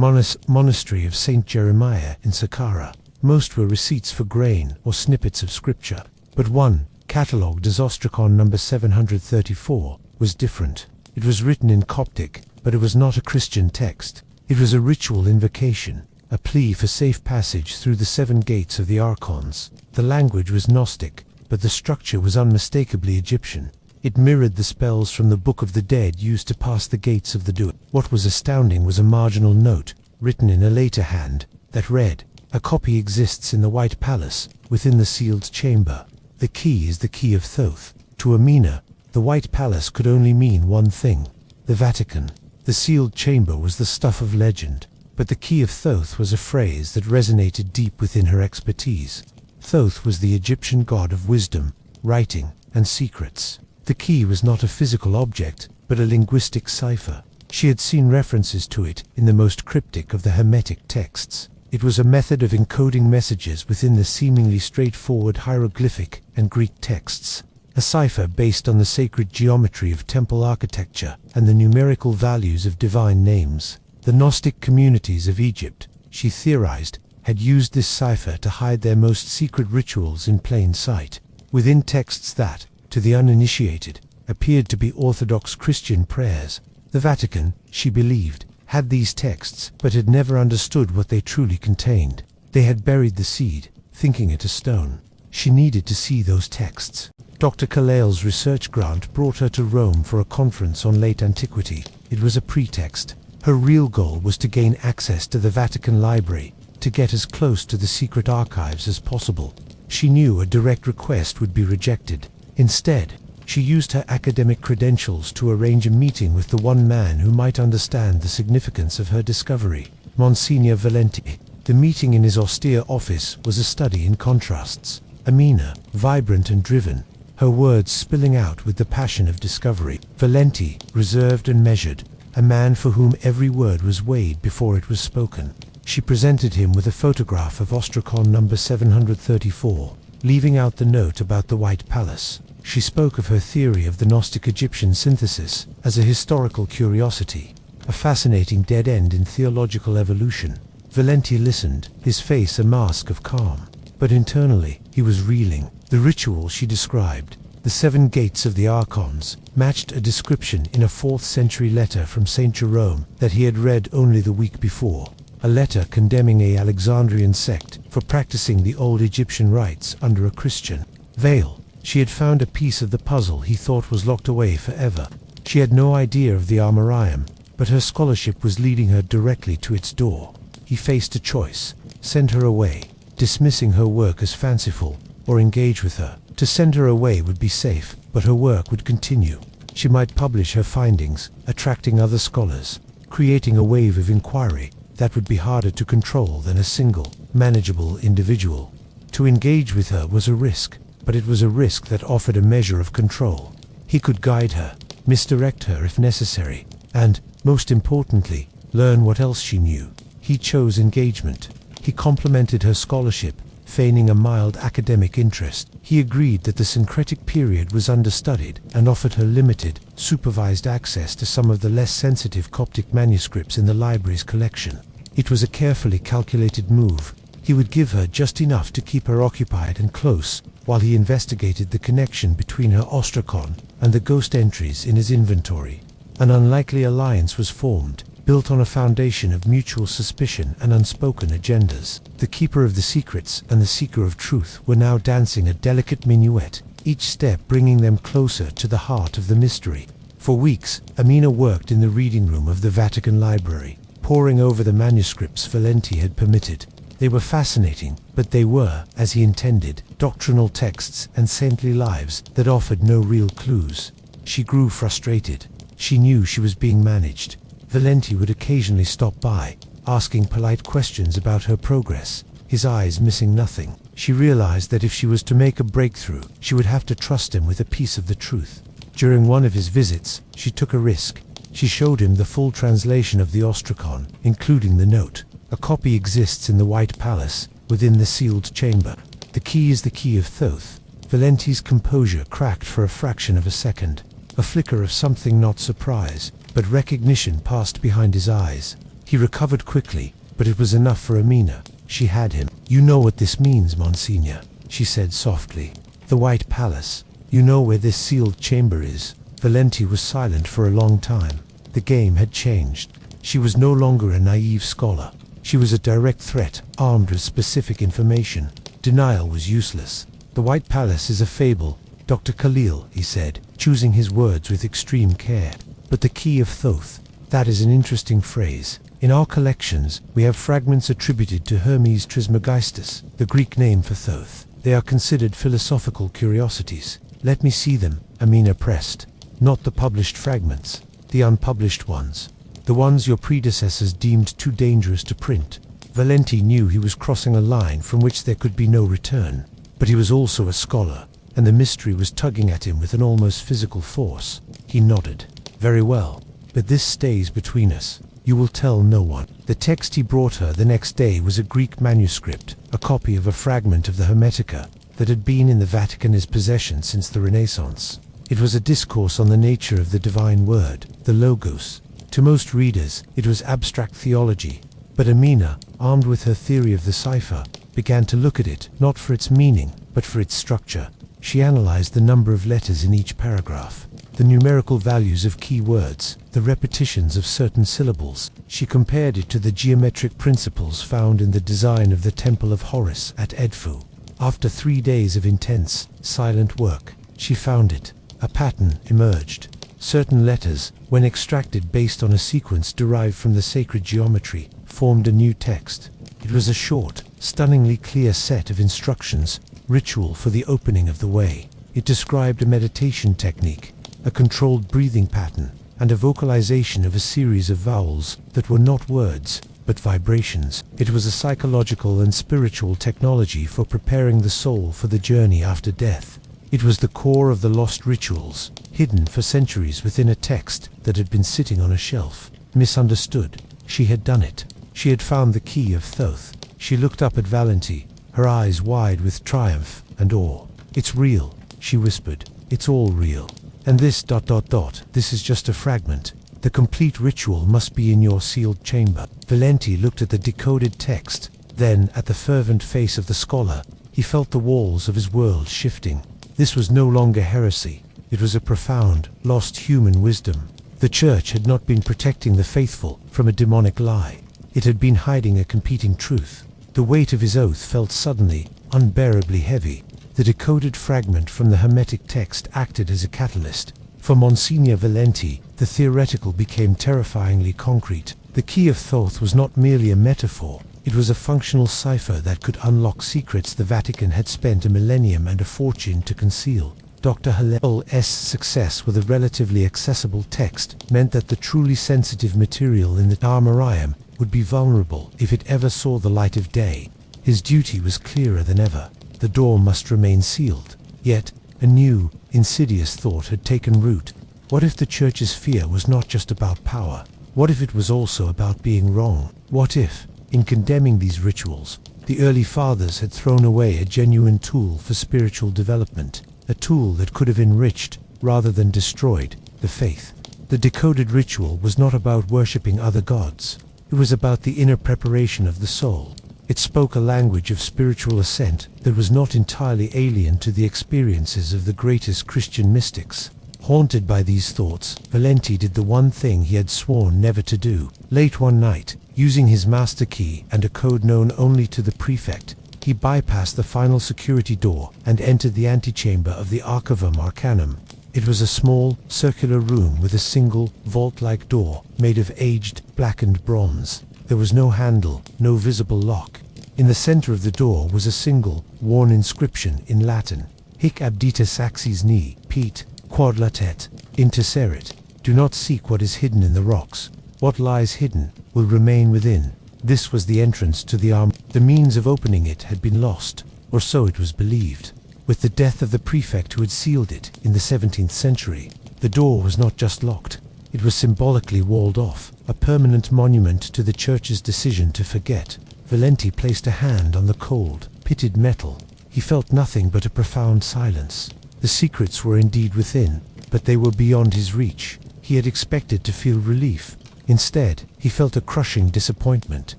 Speaker 1: monastery of St. Jeremiah in Saqqara. Most were receipts for grain or snippets of scripture, but one, catalogued as Ostracon number 734, was different. It was written in Coptic, but it was not a Christian text. It was a ritual invocation, a plea for safe passage through the 7 gates of the archons. The language was Gnostic, but the structure was unmistakably Egyptian. It mirrored the spells from the Book of the Dead used to pass the gates of the Dua. What was astounding was a marginal note, written in a later hand, that read, "A copy exists in the White Palace, within the sealed chamber. The key is the key of Thoth." To Amina, the White Palace could only mean one thing: the Vatican. The sealed chamber was the stuff of legend, but the key of Thoth was a phrase that resonated deep within her expertise. Thoth was the Egyptian god of wisdom, writing, and secrets. The key was not a physical object, but a linguistic cipher. She had seen references to it in the most cryptic of the Hermetic texts. It was a method of encoding messages within the seemingly straightforward hieroglyphic and Greek texts. A cipher based on the sacred geometry of temple architecture and the numerical values of divine names. The Gnostic communities of Egypt, she theorized, had used this cipher to hide their most secret rituals in plain sight. Within texts that, to the uninitiated, appeared to be Orthodox Christian prayers, the Vatican, she believed, had these texts but had never understood what they truly contained. They had buried the seed, thinking it a stone. She needed to see those texts. Dr. Kalale's research grant brought her to Rome for a conference on late antiquity. It was a pretext. Her real goal was to gain access to the Vatican Library, to get as close to the secret archives as possible. She knew a direct request would be rejected. Instead, she used her academic credentials to arrange a meeting with the one man who might understand the significance of her discovery, Monsignor Valenti. The meeting in his austere office was a study in contrasts. Amina, vibrant and driven, her words spilling out with the passion of discovery. Valenti, reserved and measured, a man for whom every word was weighed before it was spoken. She presented him with a photograph of Ostracon number 734, leaving out the note about the White Palace. She spoke of her theory of the Gnostic Egyptian synthesis as a historical curiosity, a fascinating dead end in theological evolution. Valenti listened, his face a mask of calm. But internally, he was reeling. The ritual she described, the 7 gates of the archons, matched a description in a 4th century letter from Saint Jerome that he had read only the week before. A letter condemning a Alexandrian sect for practicing the old Egyptian rites under a Christian veil. She had found a piece of the puzzle he thought was locked away forever. She had no idea of the Armorium, but her scholarship was leading her directly to its door. He faced a choice: send her away, dismissing her work as fanciful, or engage with her. To send her away would be safe, but her work would continue. She might publish her findings, attracting other scholars, creating a wave of inquiry that would be harder to control than a single, manageable individual. To engage with her was a risk, but it was a risk that offered a measure of control. He could guide her, misdirect her if necessary, and, most importantly, learn what else she knew. He chose engagement. He complimented her scholarship, feigning a mild academic interest. He agreed that the syncretic period was understudied and offered her limited, supervised access to some of the less sensitive Coptic manuscripts in the library's collection. It was a carefully calculated move. He would give her just enough to keep her occupied and close, while he investigated the connection between her Ostracon and the ghost entries in his inventory. An unlikely alliance was formed, built on a foundation of mutual suspicion and unspoken agendas. The keeper of the secrets and the seeker of truth were now dancing a delicate minuet, each step bringing them closer to the heart of the mystery. For weeks, Amina worked in the reading room of the Vatican Library, poring over the manuscripts Valenti had permitted. They were fascinating, but they were, as he intended, doctrinal texts and saintly lives that offered no real clues. She grew frustrated. She knew she was being managed. Valenti would occasionally stop by, asking polite questions about her progress, his eyes missing nothing. She realized that if she was to make a breakthrough, she would have to trust him with a piece of the truth. During one of his visits, she took a risk. She showed him the full translation of the Ostracon, including the note. A copy exists in the White Palace, within the sealed chamber. The key is the key of Thoth. Valenti's composure cracked for a fraction of a second. A flicker of something not surprise, but recognition passed behind his eyes. He recovered quickly, but it was enough for Amina. She had him. "You know what this means, Monsignor," she said softly. "The White Palace. You know where this sealed chamber is." Valenti was silent for a long time. The game had changed. She was no longer a naive scholar. She was a direct threat, armed with specific information. Denial was useless. "The White Palace is a fable," Dr. Khalil, he said, choosing his words with extreme care. But the key of Thoth, that is an interesting phrase. In our collections, we have fragments attributed to Hermes Trismegistus, the Greek name for Thoth. They are considered philosophical curiosities. Let me see them, Amina pressed. Not the published fragments, the unpublished ones. The ones your predecessors deemed too dangerous to print. Valenti knew he was crossing a line from which there could be no return. But he was also a scholar, and the mystery was tugging at him with an almost physical force. He nodded. Very well, but this stays between us. You will tell no one. The text he brought her the next day was a Greek manuscript, a copy of a fragment of the Hermetica that had been in the Vatican's possession since the Renaissance. It was a discourse on the nature of the divine word, the Logos. To most readers, it was abstract theology, but Amina, armed with her theory of the cipher, began to look at it not for its meaning, but for its structure. She analyzed the number of letters in each paragraph, the numerical values of key words, the repetitions of certain syllables. She compared it to the geometric principles found in the design of the Temple of Horus at Edfu. After 3 days of intense, silent work, she found it. A pattern emerged. Certain letters, when extracted based on a sequence derived from the sacred geometry, formed a new text. It was a short, stunningly clear set of instructions, ritual for the opening of the way. It described a meditation technique, a controlled breathing pattern, and a vocalization of a series of vowels that were not words, but vibrations. It was a psychological and spiritual technology for preparing the soul for the journey after death. It was the core of the lost rituals, hidden for centuries within a text that had been sitting on a shelf. Misunderstood. She had done it. She had found the key of Thoth. She looked up at Valenti, her eyes wide with triumph and awe. It's real, she whispered. It's all real. And this ... this is just a fragment. The complete ritual must be in your sealed chamber. Valenti looked at the decoded text, then at the fervent face of the scholar. He felt the walls of his world shifting. This was no longer heresy. It was a profound, lost human wisdom. The Church had not been protecting the faithful from a demonic lie. It had been hiding a competing truth. The weight of his oath felt suddenly, unbearably heavy. The decoded fragment from the Hermetic text acted as a catalyst. For Monsignor Valenti, the theoretical became terrifyingly concrete. The key of Thoth was not merely a metaphor. It was a functional cipher that could unlock secrets the Vatican had spent a millennium and a fortune to conceal. Dr. Hillel's success with a relatively accessible text meant that the truly sensitive material in the armorium would be vulnerable if it ever saw the light of day. His duty was clearer than ever. The door must remain sealed. Yet, a new, insidious thought had taken root. What if the Church's fear was not just about power? What if it was also about being wrong? What if, in condemning these rituals, the early fathers had thrown away a genuine tool for spiritual development, a tool that could have enriched, rather than destroyed, the faith? The decoded ritual was not about worshipping other gods. It was about the inner preparation of the soul. It spoke a language of spiritual ascent that was not entirely alien to the experiences of the greatest Christian mystics. Haunted by these thoughts, Valenti did the one thing he had sworn never to do. Late one night, using his master key and a code known only to the prefect, he bypassed the final security door and entered the antechamber of the Archivum Arcanum. It was a small, circular room with a single, vault-like door made of aged, blackened bronze. There was no handle, no visible lock. In the center of the door was a single, worn inscription in Latin. Hic abdita saxis ni, Pete, quod latet, interserit. Do not seek what is hidden in the rocks. What lies hidden will remain within. This was the entrance to the arm. The means of opening it had been lost, or so it was believed. With the death of the prefect who had sealed it in the 17th century, the door was not just locked. It was symbolically walled off, a permanent monument to the Church's decision to forget. Valenti placed a hand on the cold, pitted metal. He felt nothing but a profound silence. The secrets were indeed within, but they were beyond his reach. He had expected to feel relief. Instead, he felt a crushing disappointment.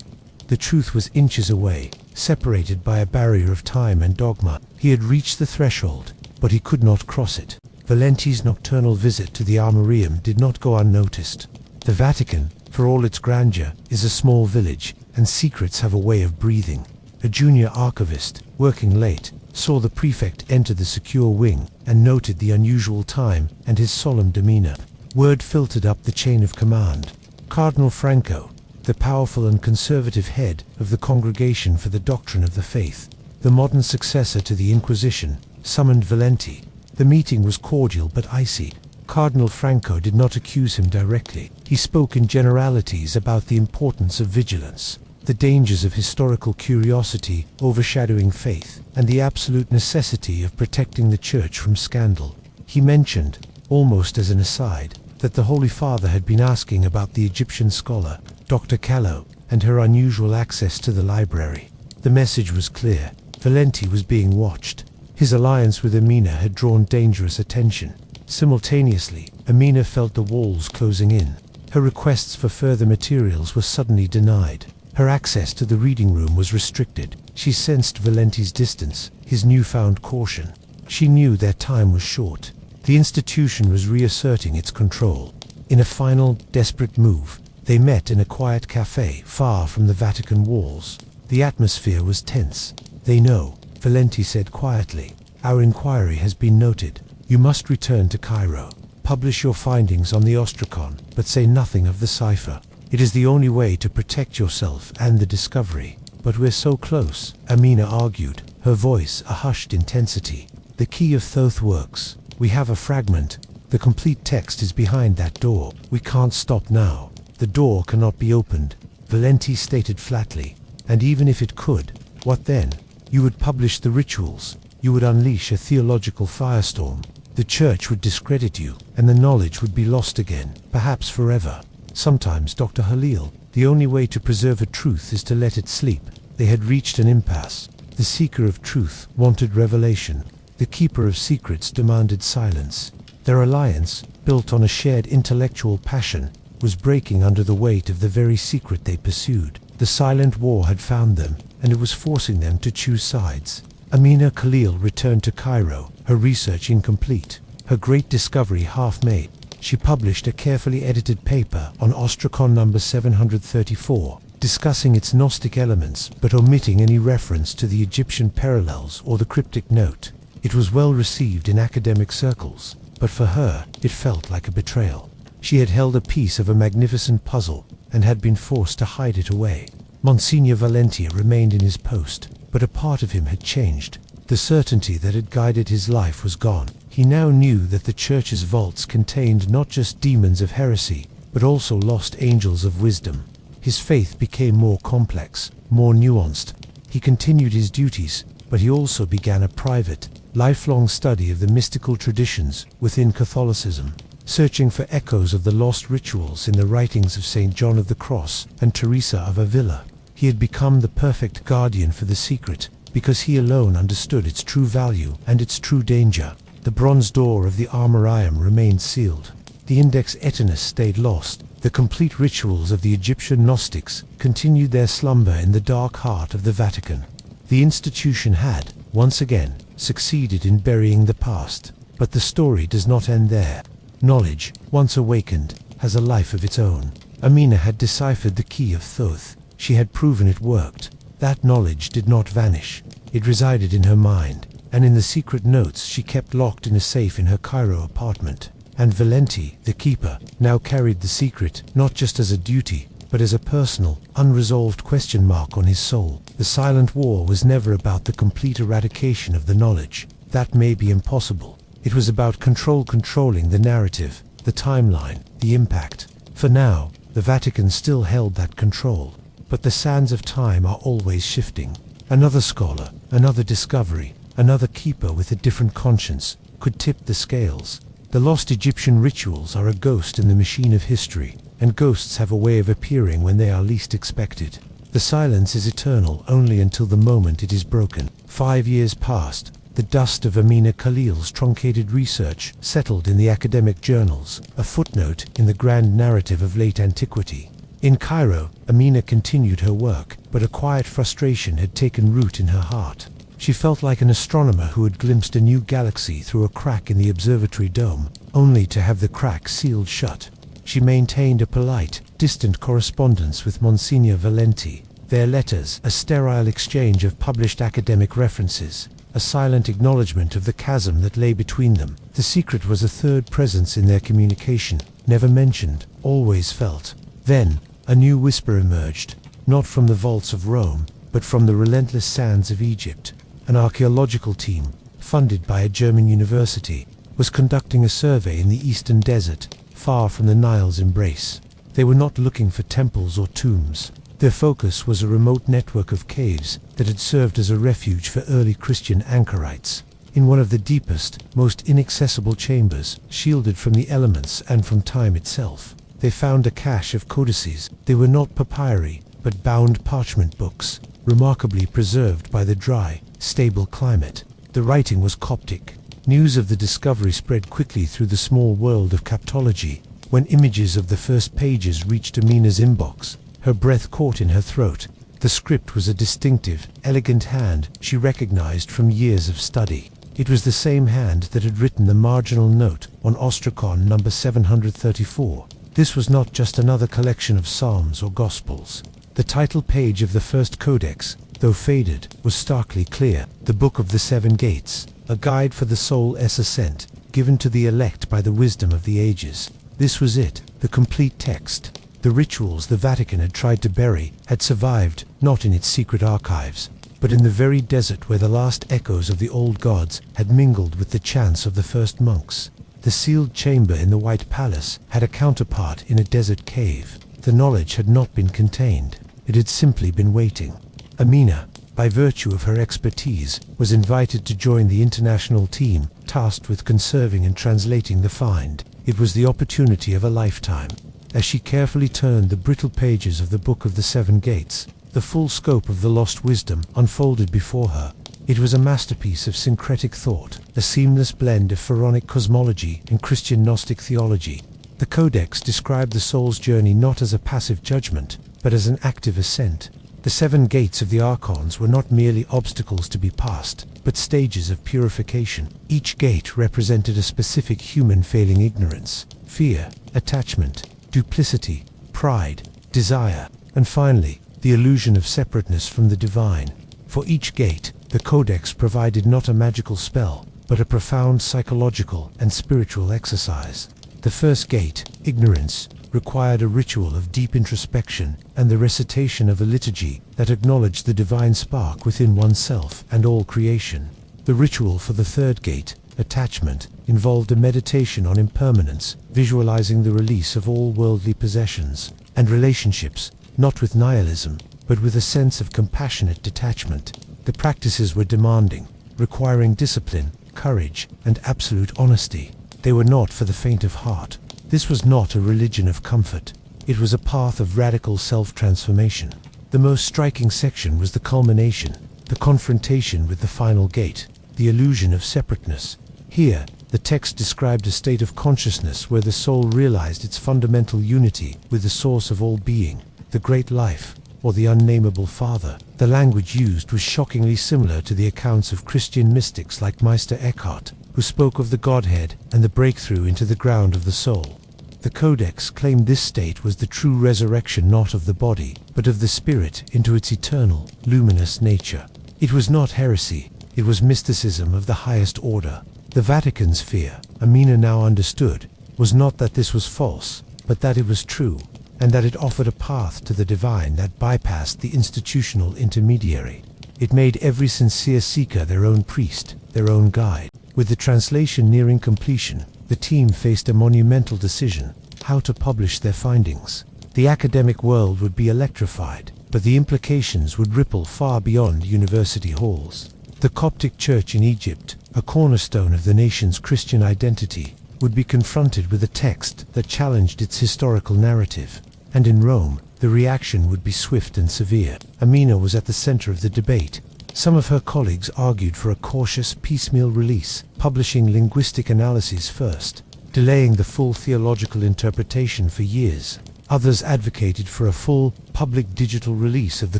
Speaker 1: The truth was inches away, separated by a barrier of time and dogma. He had reached the threshold, but he could not cross it. Valenti's nocturnal visit to the Armorium did not go unnoticed. The Vatican, for all its grandeur, is a small village, and secrets have a way of breathing. A junior archivist, working late, saw the prefect enter the secure wing, and noted the unusual time and his solemn demeanor. Word filtered up the chain of command. Cardinal Franco, the powerful and conservative head of the Congregation for the Doctrine of the Faith, the modern successor to the Inquisition, summoned Valenti. The meeting was cordial but icy. Cardinal Franco did not accuse him directly. He spoke in generalities about the importance of vigilance, the dangers of historical curiosity overshadowing faith, and the absolute necessity of protecting the Church from scandal. He mentioned, almost as an aside, that the Holy Father had been asking about the Egyptian scholar, Dr. Callow, and her unusual access to the library. The message was clear. Valenti was being watched. His alliance with Amina had drawn dangerous attention. Simultaneously, Amina felt the walls closing in. Her requests for further materials were suddenly denied. Her access to the reading room was restricted. She sensed Valenti's distance, his newfound caution. She knew their time was short. The institution was reasserting its control. In a final, desperate move, they met in a quiet cafe far from the Vatican walls. The atmosphere was tense. "They know," Valenti said quietly. "Our inquiry has been noted. You must return to Cairo. Publish your findings on the Ostracon, but say nothing of the cipher. It is the only way to protect yourself and the discovery." "But we're so close," Amina argued, her voice a hushed intensity. "The key of Thoth works. We have a fragment. The complete text is behind that door. We can't stop now. The door cannot be opened," Valenti stated flatly. "And even if it could, what then? You would publish the rituals. You would unleash a theological firestorm. The Church would discredit you, and the knowledge would be lost again, perhaps forever." Sometimes, Dr. Halil, the only way to preserve a truth is to let it sleep. They had reached an impasse. The seeker of truth wanted revelation. The keeper of secrets demanded silence. Their alliance, built on a shared intellectual passion, was breaking under the weight of the very secret they pursued. The silent war had found them, and it was forcing them to choose sides. Amina Khalil returned to Cairo, her research incomplete, her great discovery half-made. She published a carefully edited paper on Ostracon number 734, discussing its Gnostic elements but omitting any reference to the Egyptian parallels or the cryptic note. It was well received in academic circles, but for her, it felt like a betrayal. She had held a piece of a magnificent puzzle and had been forced to hide it away. Monsignor Valentia remained in his post, but a part of him had changed. The certainty that had guided his life was gone. He now knew that the Church's vaults contained not just demons of heresy, but also lost angels of wisdom. His faith became more complex, more nuanced. He continued his duties, but he also began a private, lifelong study of the mystical traditions within Catholicism, searching for echoes of the lost rituals in the writings of St. John of the Cross and Teresa of Avila. He had become the perfect guardian for the secret, because he alone understood its true value and its true danger. The bronze door of the Armorium remained sealed. The Index Aetanus stayed lost. The complete rituals of the Egyptian Gnostics continued their slumber in the dark heart of the Vatican. The institution had, once again, succeeded in burying the past. But the story does not end there. Knowledge, once awakened, has a life of its own. Amina had deciphered the key of Thoth. She had proven it worked. That knowledge did not vanish. It resided in her mind, and in the secret notes she kept locked in a safe in her Cairo apartment. And Valenti, the keeper, now carried the secret, not just as a duty, but as a personal, unresolved question mark on his soul. The silent war was never about the complete eradication of the knowledge. That may be impossible. It was about controlling the narrative, the timeline, the impact. For now, the Vatican still held that control. But the sands of time are always shifting. Another scholar, another discovery, another keeper with a different conscience could tip the scales. The lost Egyptian rituals are a ghost in the machine of history, and ghosts have a way of appearing when they are least expected. The silence is eternal only until the moment it is broken. 5 years passed. The dust of Amina Khalil's truncated research settled in the academic journals, a footnote in the grand narrative of late antiquity. In Cairo, Amina continued her work, but a quiet frustration had taken root in her heart. She felt like an astronomer who had glimpsed a new galaxy through a crack in the observatory dome, only to have the crack sealed shut. She maintained a polite, distant correspondence with Monsignor Valenti. Their letters, a sterile exchange of published academic references, a silent acknowledgement of the chasm that lay between them. The secret was a third presence in their communication, never mentioned, always felt. Then, a new whisper emerged, not from the vaults of Rome, but from the relentless sands of Egypt. An archaeological team, funded by a German university, was conducting a survey in the eastern desert, far from the Nile's embrace. They were not looking for temples or tombs. Their focus was a remote network of caves that had served as a refuge for early Christian anchorites. In one of the deepest, most inaccessible chambers, shielded from the elements and from time itself, they found a cache of codices. They were not papyri, but bound parchment books, remarkably preserved by the dry, stable climate. The writing was Coptic. News of the discovery spread quickly through the small world of Coptology. When images of the first pages reached Amina's inbox, her breath caught in her throat. The script was a distinctive, elegant hand she recognized from years of study. It was the same hand that had written the marginal note on Ostracon number 734. This was not just another collection of psalms or gospels. The title page of the first codex, though faded, was starkly clear. The Book of the Seven Gates, a guide for the soul's ascent, given to the elect by the wisdom of the ages. This was it, the complete text. The rituals the Vatican had tried to bury had survived, not in its secret archives, but in the very desert where the last echoes of the old gods had mingled with the chants of the first monks. The sealed chamber in the White Palace had a counterpart in a desert cave. The knowledge had not been contained. It had simply been waiting. Amina, by virtue of her expertise, was invited to join the international team tasked with conserving and translating the find. It was the opportunity of a lifetime. As she carefully turned the brittle pages of the Book of the Seven Gates, the full scope of the lost wisdom unfolded before her. It was a masterpiece of syncretic thought, a seamless blend of pharaonic cosmology and Christian Gnostic theology. The Codex described the soul's journey not as a passive judgment, but as an active ascent. The seven gates of the archons were not merely obstacles to be passed, but stages of purification. Each gate represented a specific human failing ignorance, fear, attachment, duplicity, pride, desire, and finally, the illusion of separateness from the divine. For each gate, the Codex provided not a magical spell, but a profound psychological and spiritual exercise. The first gate, ignorance, required a ritual of deep introspection and the recitation of a liturgy that acknowledged the divine spark within oneself and all creation. The ritual for the third gate, attachment, involved a meditation on impermanence, visualizing the release of all worldly possessions, and relationships, not with nihilism, but with a sense of compassionate detachment. The practices were demanding, requiring discipline, courage, and absolute honesty. They were not for the faint of heart. This was not a religion of comfort. It was a path of radical self-transformation. The most striking section was the culmination, the confrontation with the final gate, the illusion of separateness. Here, the text described a state of consciousness where the soul realized its fundamental unity with the source of all being, the great life, or the unnamable Father. The language used was shockingly similar to the accounts of Christian mystics like Meister Eckhart, who spoke of the Godhead and the breakthrough into the ground of the soul. The Codex claimed this state was the true resurrection not of the body, but of the spirit into its eternal, luminous nature. It was not heresy, it was mysticism of the highest order. The Vatican's fear, Amina now understood, was not that this was false, but that it was true, and that it offered a path to the divine that bypassed the institutional intermediary. It made every sincere seeker their own priest, their own guide. With the translation nearing completion, the team faced a monumental decision: how to publish their findings. The academic world would be electrified, but the implications would ripple far beyond university halls. The Coptic Church in Egypt, a cornerstone of the nation's Christian identity, would be confronted with a text that challenged its historical narrative. And in Rome, the reaction would be swift and severe. Amina was at the center of the debate. Some of her colleagues argued for a cautious, piecemeal release, publishing linguistic analyses first, delaying the full theological interpretation for years. Others advocated for a full, public digital release of the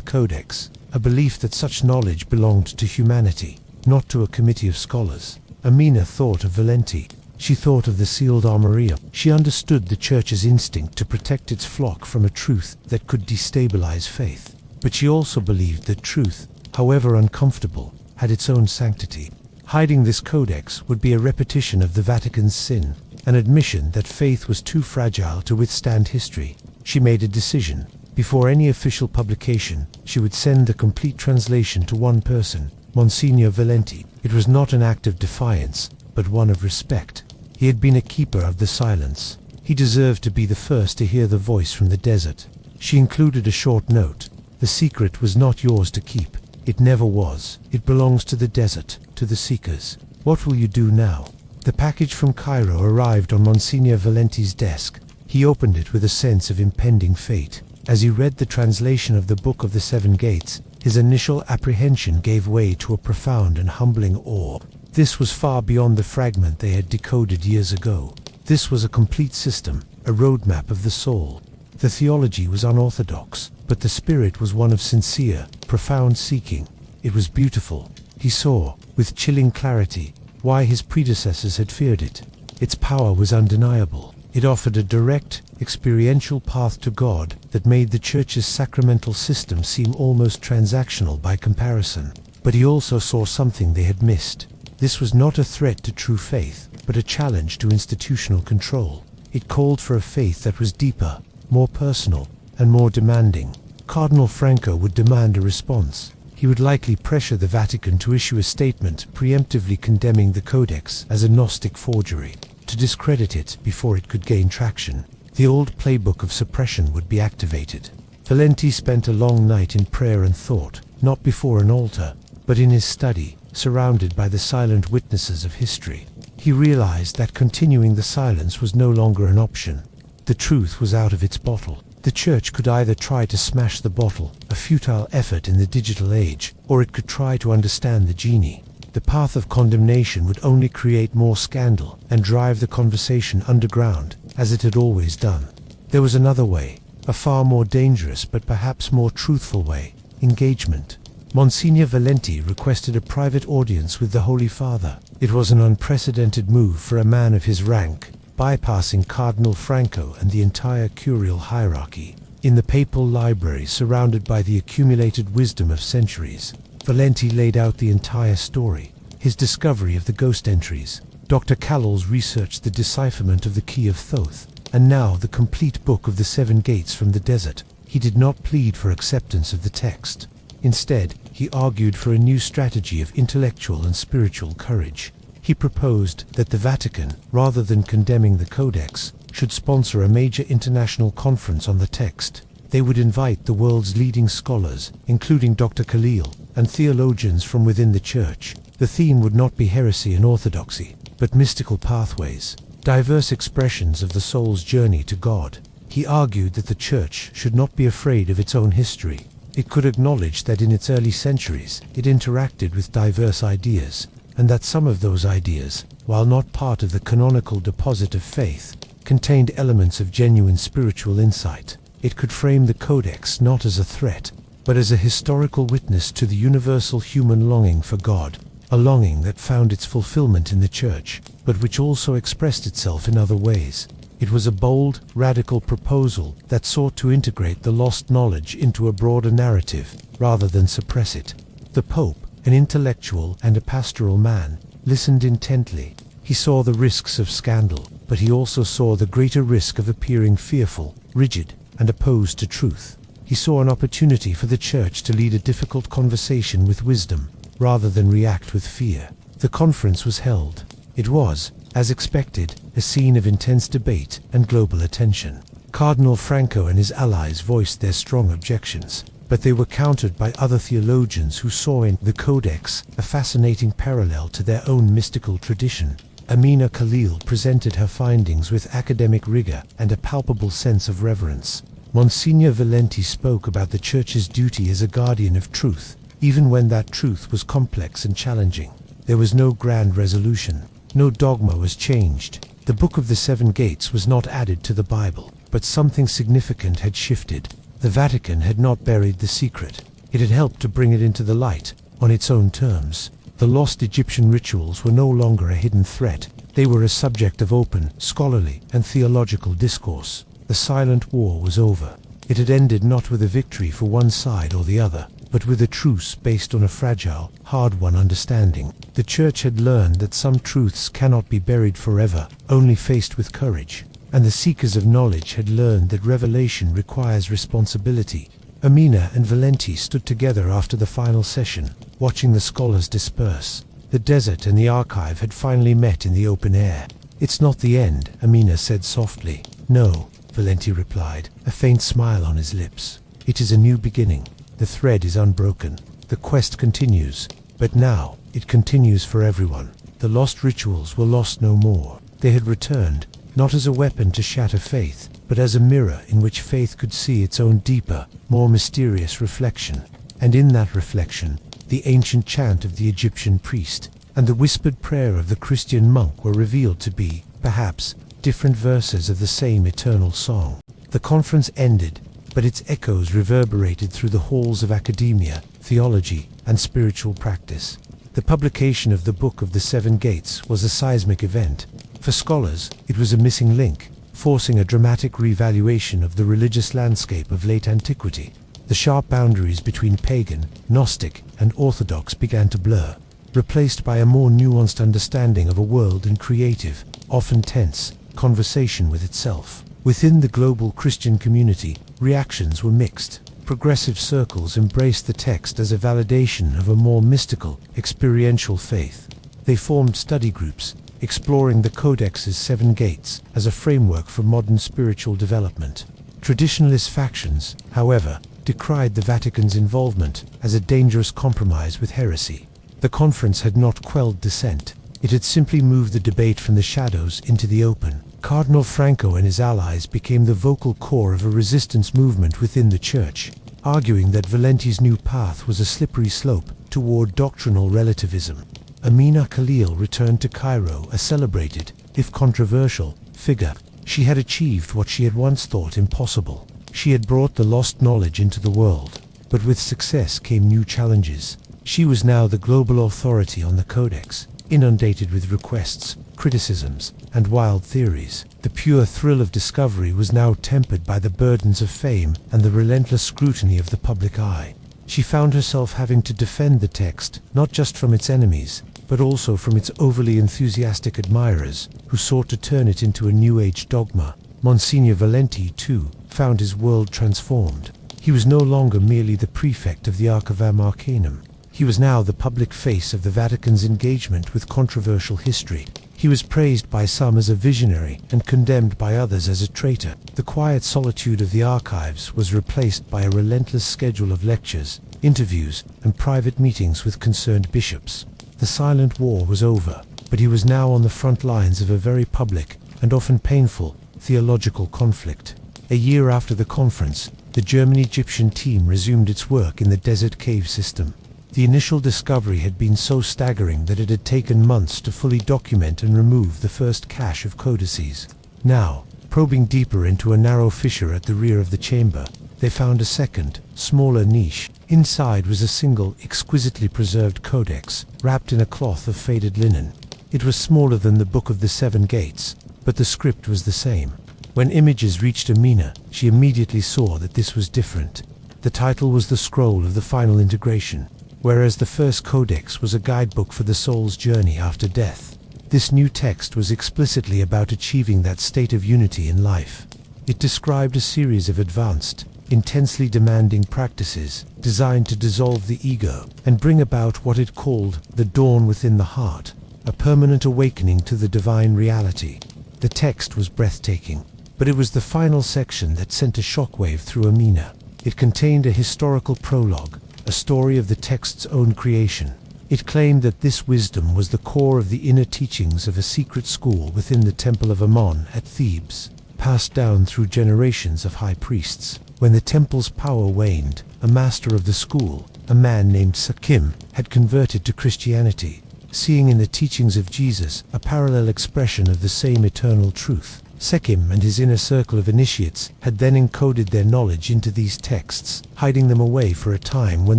Speaker 1: Codex, a belief that such knowledge belonged to humanity, not to a committee of scholars. Amina thought of Valenti. She thought of the sealed armoria. She understood the Church's instinct to protect its flock from a truth that could destabilize faith. But she also believed that truth, however uncomfortable, had its own sanctity. Hiding this codex would be a repetition of the Vatican's sin, an admission that faith was too fragile to withstand history. She made a decision. Before any official publication, she would send the complete translation to one person, Monsignor Valenti. It was not an act of defiance, but one of respect. He had been a keeper of the silence. He deserved to be the first to hear the voice from the desert. She included a short note. The secret was not yours to keep. It never was. It belongs to the desert, to the seekers. What will you do now? The package from Cairo arrived on Monsignor Valenti's desk. He opened it with a sense of impending fate. As he read the translation of the Book of the Seven Gates, his initial apprehension gave way to a profound and humbling awe. This was far beyond the fragment they had decoded years ago. This was a complete system, a roadmap of the soul. The theology was unorthodox, but the spirit was one of sincere, profound seeking. It was beautiful. He saw, with chilling clarity, why his predecessors had feared it. Its power was undeniable. It offered a direct, experiential path to God that made the Church's sacramental system seem almost transactional by comparison. But he also saw something they had missed. This was not a threat to true faith, but a challenge to institutional control. It called for a faith that was deeper, more personal, and more demanding. Cardinal Franco would demand a response. He would likely pressure the Vatican to issue a statement preemptively condemning the Codex as a Gnostic forgery, to discredit it before it could gain traction. The old playbook of suppression would be activated. Valenti spent a long night in prayer and thought, not before an altar, but in his study, surrounded by the silent witnesses of history. He realized that continuing the silence was no longer an option. The truth was out of its bottle. The Church could either try to smash the bottle, a futile effort in the digital age, or it could try to understand the genie. The path of condemnation would only create more scandal and drive the conversation underground, as it had always done. There was another way, a far more dangerous but perhaps more truthful way: engagement. Monsignor Valenti requested a private audience with the Holy Father. It was an unprecedented move for a man of his rank, bypassing Cardinal Franco and the entire curial hierarchy. In the papal library, surrounded by the accumulated wisdom of centuries, Valenti laid out the entire story. His discovery of the ghost entries, Dr. Callow's researched the decipherment of the Key of Thoth, and now the complete Book of the Seven Gates from the desert. He did not plead for acceptance of the text. Instead, he argued for a new strategy of intellectual and spiritual courage. He proposed that the Vatican, rather than condemning the Codex, should sponsor a major international conference on the text. They would invite the world's leading scholars, including Dr. Khalil, and theologians from within the Church. The theme would not be heresy and orthodoxy, but mystical pathways, diverse expressions of the soul's journey to God. He argued that the Church should not be afraid of its own history. It could acknowledge that in its early centuries it interacted with diverse ideas, and that some of those ideas, while not part of the canonical deposit of faith, contained elements of genuine spiritual insight. It could frame the Codex not as a threat, but as a historical witness to the universal human longing for God, a longing that found its fulfillment in the Church, but which also expressed itself in other ways. It was a bold, radical proposal that sought to integrate the lost knowledge into a broader narrative, rather than suppress it. The Pope, an intellectual and a pastoral man, listened intently. He saw the risks of scandal, but he also saw the greater risk of appearing fearful, rigid, and opposed to truth. He saw an opportunity for the Church to lead a difficult conversation with wisdom, rather than react with fear. The conference was held. It was, as expected, a scene of intense debate and global attention. Cardinal Franco and his allies voiced their strong objections, but they were countered by other theologians who saw in the Codex a fascinating parallel to their own mystical tradition. Amina Khalil presented her findings with academic rigor and a palpable sense of reverence. Monsignor Valenti spoke about the Church's duty as a guardian of truth, even when that truth was complex and challenging. There was no grand resolution. No dogma was changed. The Book of the Seven Gates was not added to the Bible, but something significant had shifted. The Vatican had not buried the secret. It had helped to bring it into the light, on its own terms. The lost Egyptian rituals were no longer a hidden threat. They were a subject of open, scholarly, and theological discourse. The silent war was over. It had ended not with a victory for one side or the other, but with a truce based on a fragile, hard-won understanding. The Church had learned that some truths cannot be buried forever, only faced with courage. And the seekers of knowledge had learned that revelation requires responsibility. Amina and Valenti stood together after the final session, watching the scholars disperse. The desert and the archive had finally met in the open air. "It's not the end," Amina said softly. "No," Valenti replied, a faint smile on his lips. "It is a new beginning. The thread is unbroken. The quest continues, but now it continues for everyone." The lost rituals were lost no more. They had returned, not as a weapon to shatter faith, but as a mirror in which faith could see its own deeper, more mysterious reflection. And in that reflection, the ancient chant of the Egyptian priest and the whispered prayer of the Christian monk were revealed to be, perhaps, different verses of the same eternal song. The conference ended, but its echoes reverberated through the halls of academia, theology, and spiritual practice. The publication of the Book of the Seven Gates was a seismic event. For scholars, it was a missing link, forcing a dramatic revaluation of the religious landscape of late antiquity. The sharp boundaries between pagan, Gnostic, and Orthodox began to blur, replaced by a more nuanced understanding of a world in creative, often tense, conversation with itself. Within the global Christian community, reactions were mixed. Progressive circles embraced the text as a validation of a more mystical, experiential faith. They formed study groups, exploring the Codex's seven gates as a framework for modern spiritual development. Traditionalist factions, however, decried the Vatican's involvement as a dangerous compromise with heresy. The conference had not quelled dissent. It had simply moved the debate from the shadows into the open. Cardinal Franco and his allies became the vocal core of a resistance movement within the Church, arguing that Valenti's new path was a slippery slope toward doctrinal relativism. Amina Khalil returned to Cairo a celebrated, if controversial, figure. She had achieved what she had once thought impossible. She had brought the lost knowledge into the world, but with success came new challenges. She was now the global authority on the Codex, inundated with requests, criticisms, and wild theories. The pure thrill of discovery was now tempered by the burdens of fame and the relentless scrutiny of the public eye. She found herself having to defend the text, not just from its enemies, but also from its overly enthusiastic admirers, who sought to turn it into a New Age dogma. Monsignor Valenti, too, found his world transformed. He was no longer merely the prefect of the Archivum Arcanum. He was now the public face of the Vatican's engagement with controversial history. He was praised by some as a visionary and condemned by others as a traitor. The quiet solitude of the archives was replaced by a relentless schedule of lectures, interviews, and private meetings with concerned bishops. The silent war was over, but he was now on the front lines of a very public, and often painful, theological conflict. A year after the conference, the German-Egyptian team resumed its work in the desert cave system. The initial discovery had been so staggering that it had taken months to fully document and remove the first cache of codices. Now, probing deeper into a narrow fissure at the rear of the chamber, they found a second, smaller niche. Inside was a single, exquisitely preserved codex, wrapped in a cloth of faded linen. It was smaller than the Book of the Seven Gates, but the script was the same. When images reached Amina, she immediately saw that this was different. The title was the scroll of the final integration, whereas the first codex was a guidebook for the soul's journey after death. This new text was explicitly about achieving that state of unity in life. It described a series of advanced, intensely demanding practices designed to dissolve the ego and bring about what it called the dawn within the heart, a permanent awakening to the divine reality. The text was breathtaking, but it was the final section that sent a shockwave through Amina. It contained a historical prologue, a story of the text's own creation. It claimed that this wisdom was the core of the inner teachings of a secret school within the Temple of Ammon at Thebes, passed down through generations of high priests. When the temple's power waned, a master of the school, a man named Sakim, had converted to Christianity, seeing in the teachings of Jesus a parallel expression of the same eternal truth. Sakim and his inner circle of initiates had then encoded their knowledge into these texts, hiding them away for a time when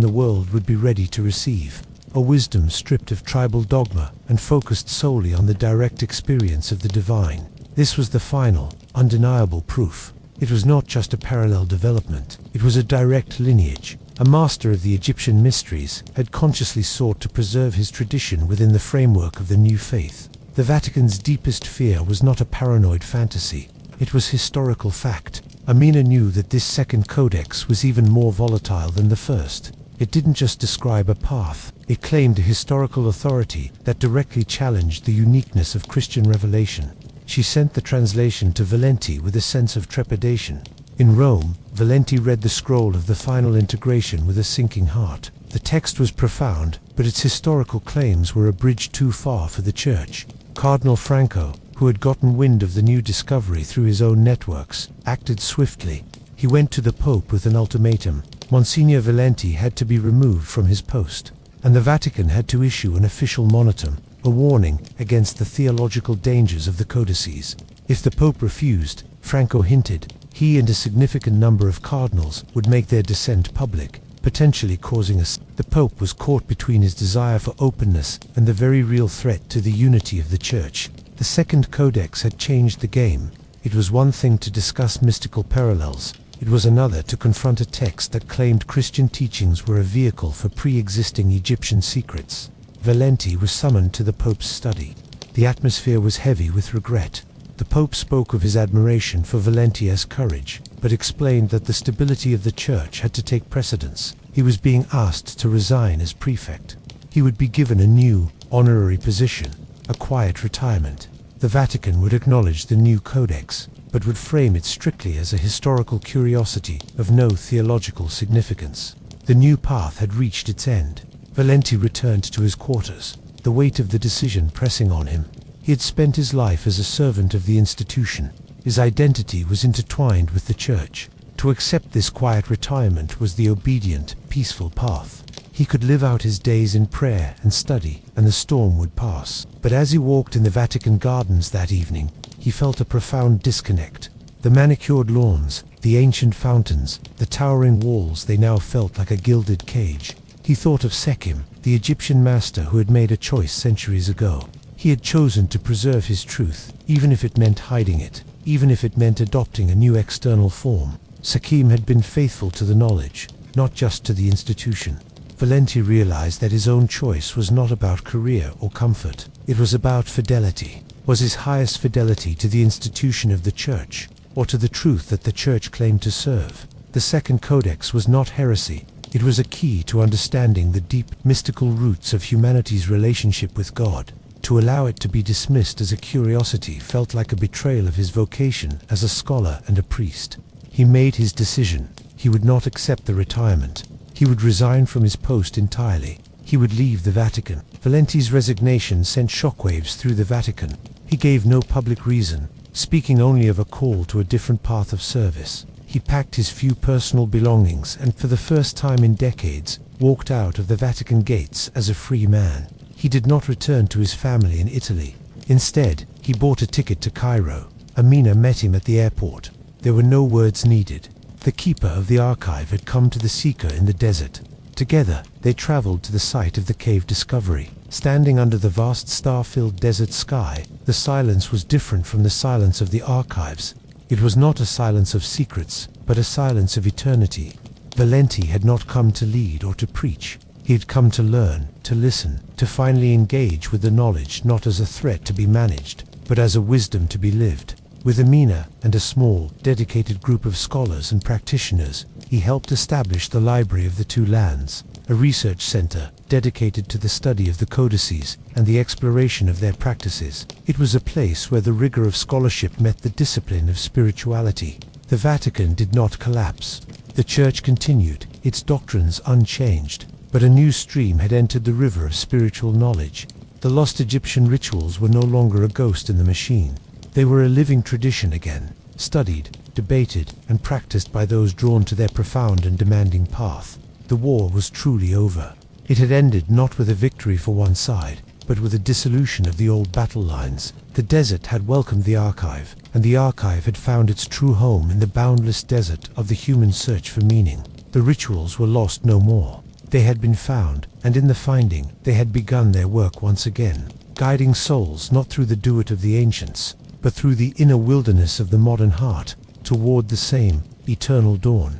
Speaker 1: the world would be ready to receive. A wisdom stripped of tribal dogma and focused solely on the direct experience of the divine. This was the final, undeniable proof. It was not just a parallel development, it was a direct lineage. a master of the Egyptian mysteries, had consciously sought to preserve his tradition within the framework of the new faith. The Vatican's deepest fear was not a paranoid fantasy. It was historical fact. Amina knew that this second codex was even more volatile than the first. It didn't just describe a path, it claimed a historical authority that directly challenged the uniqueness of Christian revelation. She sent the translation to Valenti with a sense of trepidation. In Rome, Valenti read the scroll of the final integration with a sinking heart. The text was profound, but its historical claims were a bridge too far for the Church. Cardinal Franco, who had gotten wind of the new discovery through his own networks, acted swiftly. He went to the Pope with an ultimatum. Monsignor Valenti had to be removed from his post, and the Vatican had to issue an official monotum, a warning against the theological dangers of the codices. If the Pope refused, Franco hinted, he and a significant number of cardinals would make their dissent public, potentially causing The Pope was caught between his desire for openness and the very real threat to the unity of the Church. The second codex had changed the game. It was one thing to discuss mystical parallels. It was another to confront a text that claimed Christian teachings were a vehicle for pre-existing Egyptian secrets. Valenti was summoned to the Pope's study. The atmosphere was heavy with regret. The Pope spoke of his admiration for Valenti's courage, but explained that the stability of the Church had to take precedence. He was being asked to resign as prefect. He would be given a new, honorary position, a quiet retirement. The Vatican would acknowledge the new codex, but would frame it strictly as a historical curiosity of no theological significance. The new path had reached its end. Valenti returned to his quarters, the weight of the decision pressing on him. He had spent his life as a servant of the institution. His identity was intertwined with the Church. To accept this quiet retirement was the obedient, peaceful path. He could live out his days in prayer and study, and the storm would pass. But as he walked in the Vatican gardens that evening, he felt a profound disconnect. The manicured lawns, the ancient fountains, the towering walls, they now felt like a gilded cage. He thought of Sekhem, the Egyptian master who had made a choice centuries ago. He had chosen to preserve his truth, even if it meant hiding it, even if it meant adopting a new external form. Sekhem had been faithful to the knowledge, not just to the institution. Valenti realized that his own choice was not about career or comfort. It was about fidelity. Was his highest fidelity to the institution of the Church, or to the truth that the Church claimed to serve? The second codex was not heresy. It was a key to understanding the deep, mystical roots of humanity's relationship with God. To allow it to be dismissed as a curiosity felt like a betrayal of his vocation as a scholar and a priest. He made his decision. He would not accept the retirement. He would resign from his post entirely. He would leave the Vatican. Valenti's resignation sent shockwaves through the Vatican. He gave no public reason, speaking only of a call to a different path of service. He packed his few personal belongings and, for the first time in decades, walked out of the Vatican gates as a free man. He did not return to his family in Italy. Instead, he bought a ticket to Cairo. Amina met him at the airport. There were no words needed. The keeper of the archive had come to the seeker in the desert. Together, they traveled to the site of the cave discovery. Standing under the vast star-filled desert sky, the silence was different from the silence of the archives. It was not a silence of secrets, but a silence of eternity. Valenti had not come to lead or to preach. He had come to learn, to listen, to finally engage with the knowledge not as a threat to be managed, but as a wisdom to be lived. With Amina and a small, dedicated group of scholars and practitioners, he helped establish the Library of the Two Lands, a research center dedicated to the study of the codices and the exploration of their practices. It was a place where the rigor of scholarship met the discipline of spirituality. The Vatican did not collapse. The Church continued, its doctrines unchanged. But a new stream had entered the river of spiritual knowledge. The lost Egyptian rituals were no longer a ghost in the machine. They were a living tradition again, studied, debated, and practiced by those drawn to their profound and demanding path. The war was truly over. It had ended not with a victory for one side, but with a dissolution of the old battle lines. The desert had welcomed the archive, and the archive had found its true home in the boundless desert of the human search for meaning. The rituals were lost no more. They had been found, and in the finding, they had begun their work once again, guiding souls not through the do-it of the ancients, but through the inner wilderness of the modern heart, toward the same eternal dawn.